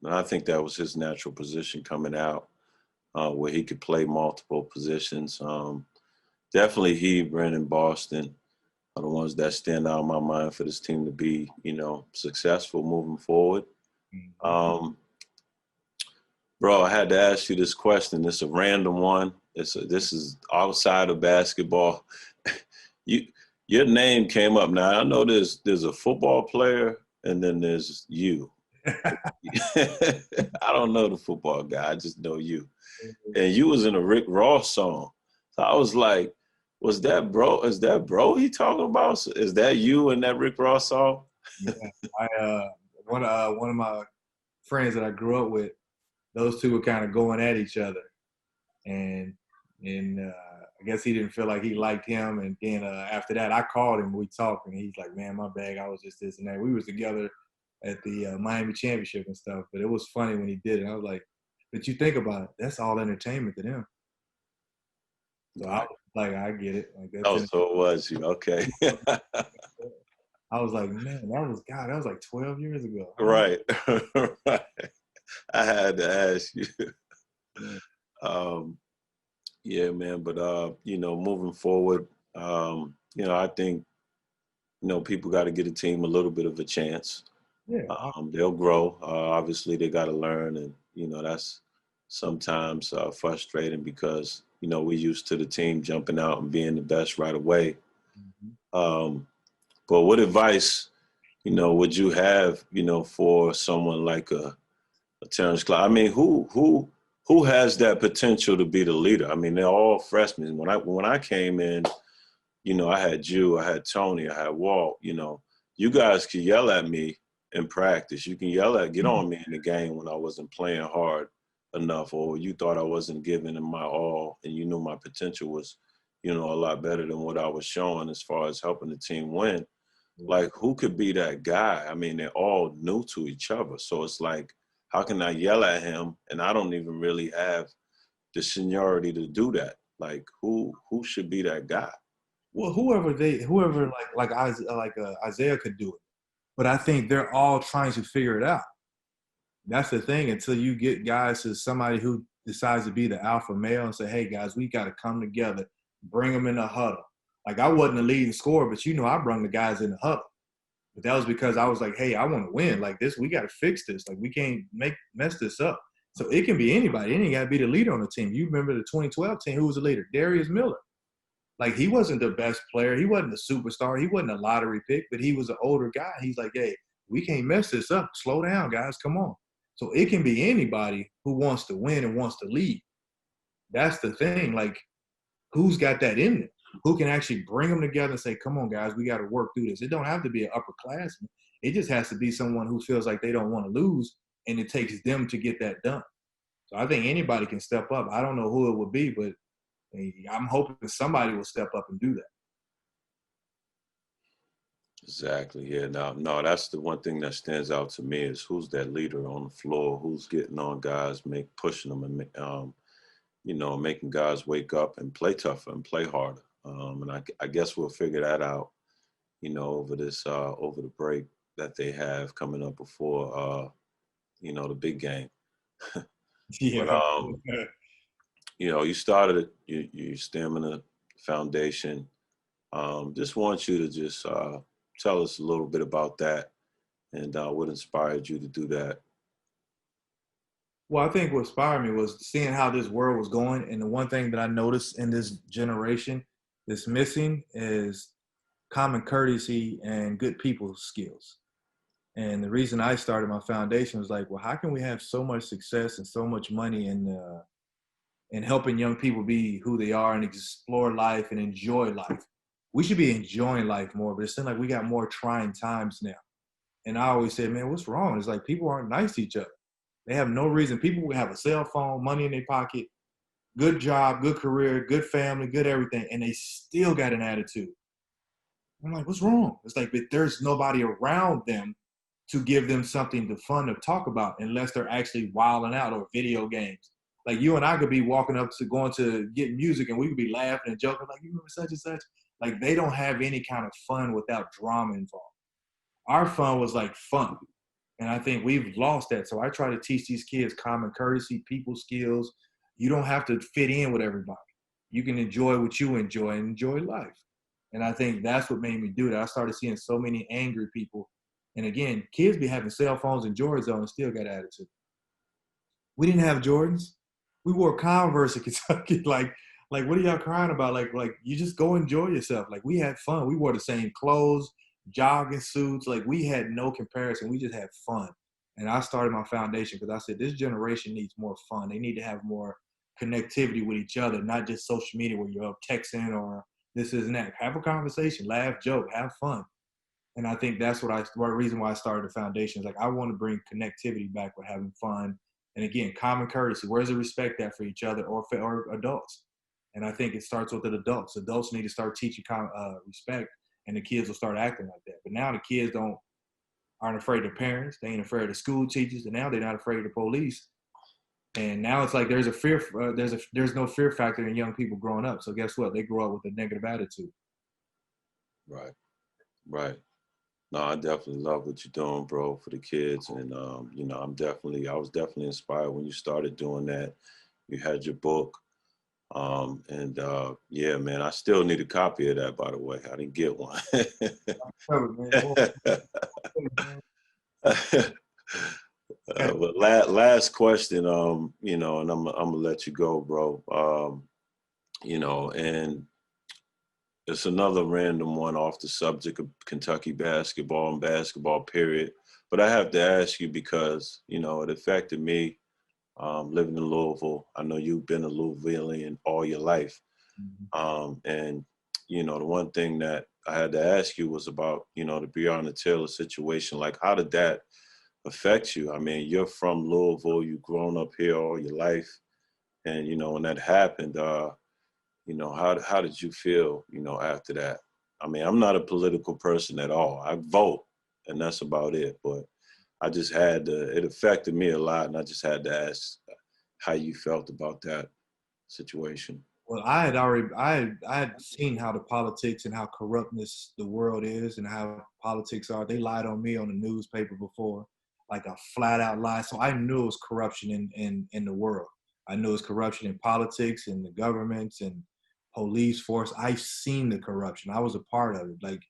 And I think that was his natural position coming out, where he could play multiple positions. Definitely he, Brandon Boston, are the ones that stand out in my mind for this team to be, you know, successful moving forward. Mm-hmm. Bro, I had to ask you this question. It's a random one. This is outside of basketball. Your name came up. Now I know there's a football player and then there's you. I don't know the football guy. I just know you. And you was in a Rick Ross song. So I was like, was that bro? Is that bro he talking about? Is that you in that Rick Ross song? Yeah. One of my friends that I grew up with, those two were kind of going at each other. And I guess he didn't feel like he liked him. And then after that, I called him. We talked, and he's like, "Man, my bag. I was just this and that." We was together at the Miami Championship and stuff. But it was funny when he did it. I was like, "But you think about it, that's all entertainment to them." So I was like, I get it. Like, that's so it was you. Okay. I was like, man, that was like 12 years ago. Right. Right. I had to ask you. Yeah, man. But you know, moving forward, you know, I think, you know, people got to get a team a little bit of a chance. Yeah. They'll grow. Obviously, they got to learn, and you know, that's sometimes frustrating because, you know, we're used to the team jumping out and being the best right away. Mm-hmm. But what advice, you know, would you have, you know, for someone like a Terrence Clark? I mean, who has that potential to be the leader? I mean, they're all freshmen. When I came in, you know, I had you, I had Tony, I had Walt. You know, you guys could yell at me in practice. You can get on me in the game when I wasn't playing hard enough, or you thought I wasn't giving it my all, and you knew my potential was, you know, a lot better than what I was showing as far as helping the team win. Like, who could be that guy? I mean, they're all new to each other. So it's like, how can I yell at him? And I don't even really have the seniority to do that. Like, who should be that guy? Well, whoever Isaiah could do it. but I think they're all trying to figure it out. That's the thing. Until you get guys to somebody who decides to be the alpha male and say, hey, guys, we got to come together, bring them in a huddle. Like, I wasn't the leading scorer, but I brought the guys in the huddle. But that was because I was like, hey, I want to win. Like, this, we got to fix this. Like, we can't mess this up. So it can be anybody. It ain't got to be the leader on the team. You remember the 2012 team, who was the leader? Darius Miller. Like, he wasn't the best player. He wasn't a superstar. He wasn't a lottery pick, but he was an older guy. He's like, hey, we can't mess this up. Slow down, guys. Come on. So it can be anybody who wants to win and wants to lead. That's the thing. Like, who's got that in them? Who can actually bring them together and say, come on, guys, we got to work through this. It don't have to be an upperclassman. It just has to be someone who feels like they don't want to lose, and it takes them to get that done. So I think anybody can step up. I don't know who it would be, but I'm hoping that somebody will step up and do that. Exactly. Yeah. No, that's the one thing that stands out to me is who's that leader on the floor, who's getting on guys, pushing them, and making guys wake up and play tougher and play harder. And I guess we'll figure that out, over the break that they have coming up before, the big game. Yeah. But you started your Stamina Foundation. Just want you to just tell us a little bit about that and what inspired you to do that. Well, I think what inspired me was seeing how this world was going. And the one thing that I noticed in this generation that's missing is common courtesy and good people skills. And the reason I started my foundation was like, well, how can we have so much success and so much money in helping young people be who they are and explore life and enjoy life? We should be enjoying life more, but it seems like we got more trying times now. And I always say, man, what's wrong? It's like people aren't nice to each other. They have no reason. People will have a cell phone, money in their pocket, good job, good career, good family, good everything, and they still got an attitude. I'm like, what's wrong? It's like, but there's nobody around them to give them something to fun to talk about unless they're actually wilding out or video games. Like, you and I could be walking up to going to get music and we could be laughing and joking like, you remember such and such? Like, they don't have any kind of fun without drama involved. Our fun was like fun. And I think we've lost that. So I try to teach these kids common courtesy, people skills. You don't have to fit in with everybody. You can enjoy what you enjoy and enjoy life. And I think that's what made me do that. I started seeing so many angry people. And again, kids be having cell phones and Jordans on and still got attitude. We didn't have Jordans. We wore Converse in Kentucky. Like, what are y'all crying about? Like you just go enjoy yourself. Like, we had fun. We wore the same clothes, jogging suits. Like, we had no comparison. We just had fun. And I started my foundation because I said this generation needs more fun. They need to have more connectivity with each other, not just social media where you're up texting or this and that. Have a conversation, laugh, joke, have fun. And I think that's the reason why I started the foundation. Is like, I want to bring connectivity back with having fun. And again, common courtesy. Where's the respect at for each other or adults? And I think it starts with the adults. Adults need to start teaching respect, and the kids will start acting like that. But now the kids aren't afraid of parents. They ain't afraid of school teachers, and now they're not afraid of the police. And now it's like there's a fear. There's no fear factor in young people growing up. So guess what? They grow up with a negative attitude. Right. No, I definitely love what you're doing, bro, for the kids. And, I was definitely inspired when you started doing that. You had your book. Yeah, man, I still need a copy of that, by the way. I didn't get one. But last question, and I'm gonna let you go, bro. And it's another random one off the subject of Kentucky basketball and basketball period. But I have to ask you because, it affected me living in Louisville. I know you've been a Louisvillian all your life. And, the one thing that I had to ask you was about, the Breonna Taylor situation. Like, how did that affect you? I mean, you're from Louisville, you've grown up here all your life. And, when that happened, how did you feel, after that? I mean, I'm not a political person at all. I vote, and that's about it. But I just it affected me a lot, and I just had to ask how you felt about that situation. Well, I had seen how the politics and how corruptness the world is and how politics are. They lied on me on the newspaper before, like a flat out lie. So I knew it was corruption in the world. I knew it was corruption in politics and the governments and police force. I've seen the corruption. I was a part of it. Like,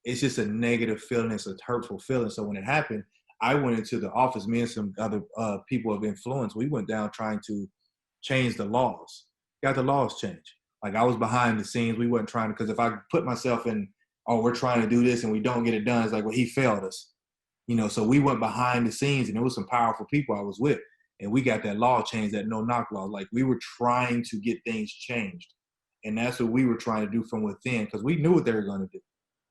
it's just a negative feeling. It's a hurtful feeling. So when it happened, I went into the office. Me and some other people of influence, we went down trying to change the laws, got the laws changed. Like, I was behind the scenes. We weren't trying to, because if I put myself in, oh, we're trying to do this and we don't get it done, it's like, well, he failed us. So we went behind the scenes, and it was some powerful people I was with. And we got that law changed, that no knock law. Like, we were trying to get things changed. And that's what we were trying to do from within, because we knew what they were going to do.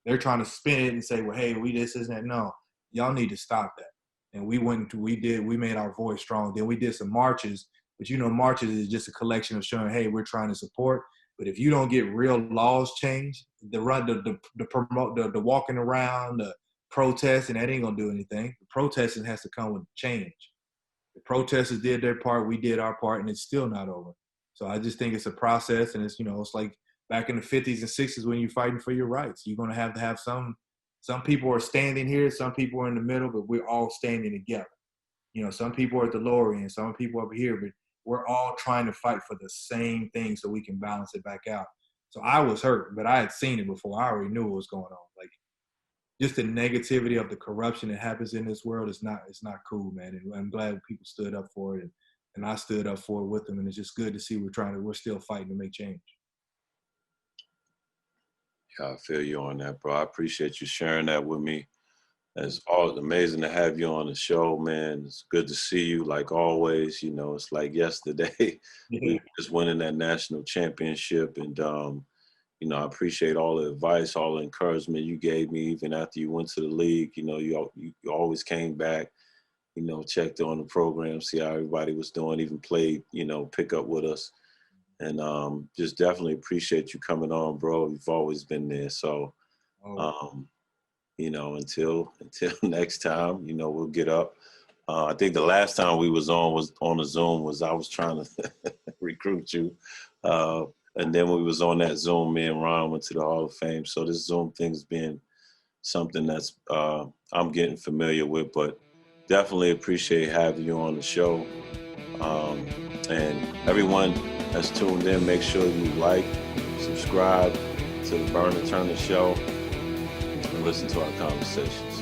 They're trying to spin it and say, well, hey, we this, isn't that? No, y'all need to stop that. And we made our voice strong. Then we did some marches, but marches is just a collection of showing, hey, we're trying to support. But if you don't get real laws changed, the walking around, the protesting, that ain't gonna do anything. The protesting has to come with change. The protesters did their part, we did our part, and it's still not over. So I just think it's a process, and it's like back in the 50s and 60s when you're fighting for your rights. You're gonna have to have some people are standing here, some people are in the middle, but we're all standing together. Some people are at the lower end, some people up here, but we're all trying to fight for the same thing so we can balance it back out. So I was hurt, but I had seen it before. I already knew what was going on. Like, just the negativity of the corruption that happens in this world is not cool, man. And I'm glad people stood up for it, and I stood up for it with them. And it's just good to see we're still fighting to make change. Yeah, I feel you on that, bro. I appreciate you sharing that with me. It's always amazing to have you on the show, man. It's good to see you, like always. It's like yesterday. Yeah. We were just winning that national championship, and I appreciate all the advice, all the encouragement you gave me, even after you went to the league. You always came back, checked on the program, see how everybody was doing, even played, pick up with us. And just definitely appreciate you coming on, bro. You've always been there. So, until next time, we'll get up. I think the last time we was on a Zoom I was trying to recruit you. And then we was on that Zoom, me and Ron went to the Hall of Fame. So this Zoom thing's been something that's I'm getting familiar with, but definitely appreciate having you on the show. And everyone that's tuned in, make sure you like, subscribe to the Breonna Taylor Show, and listen to our conversations.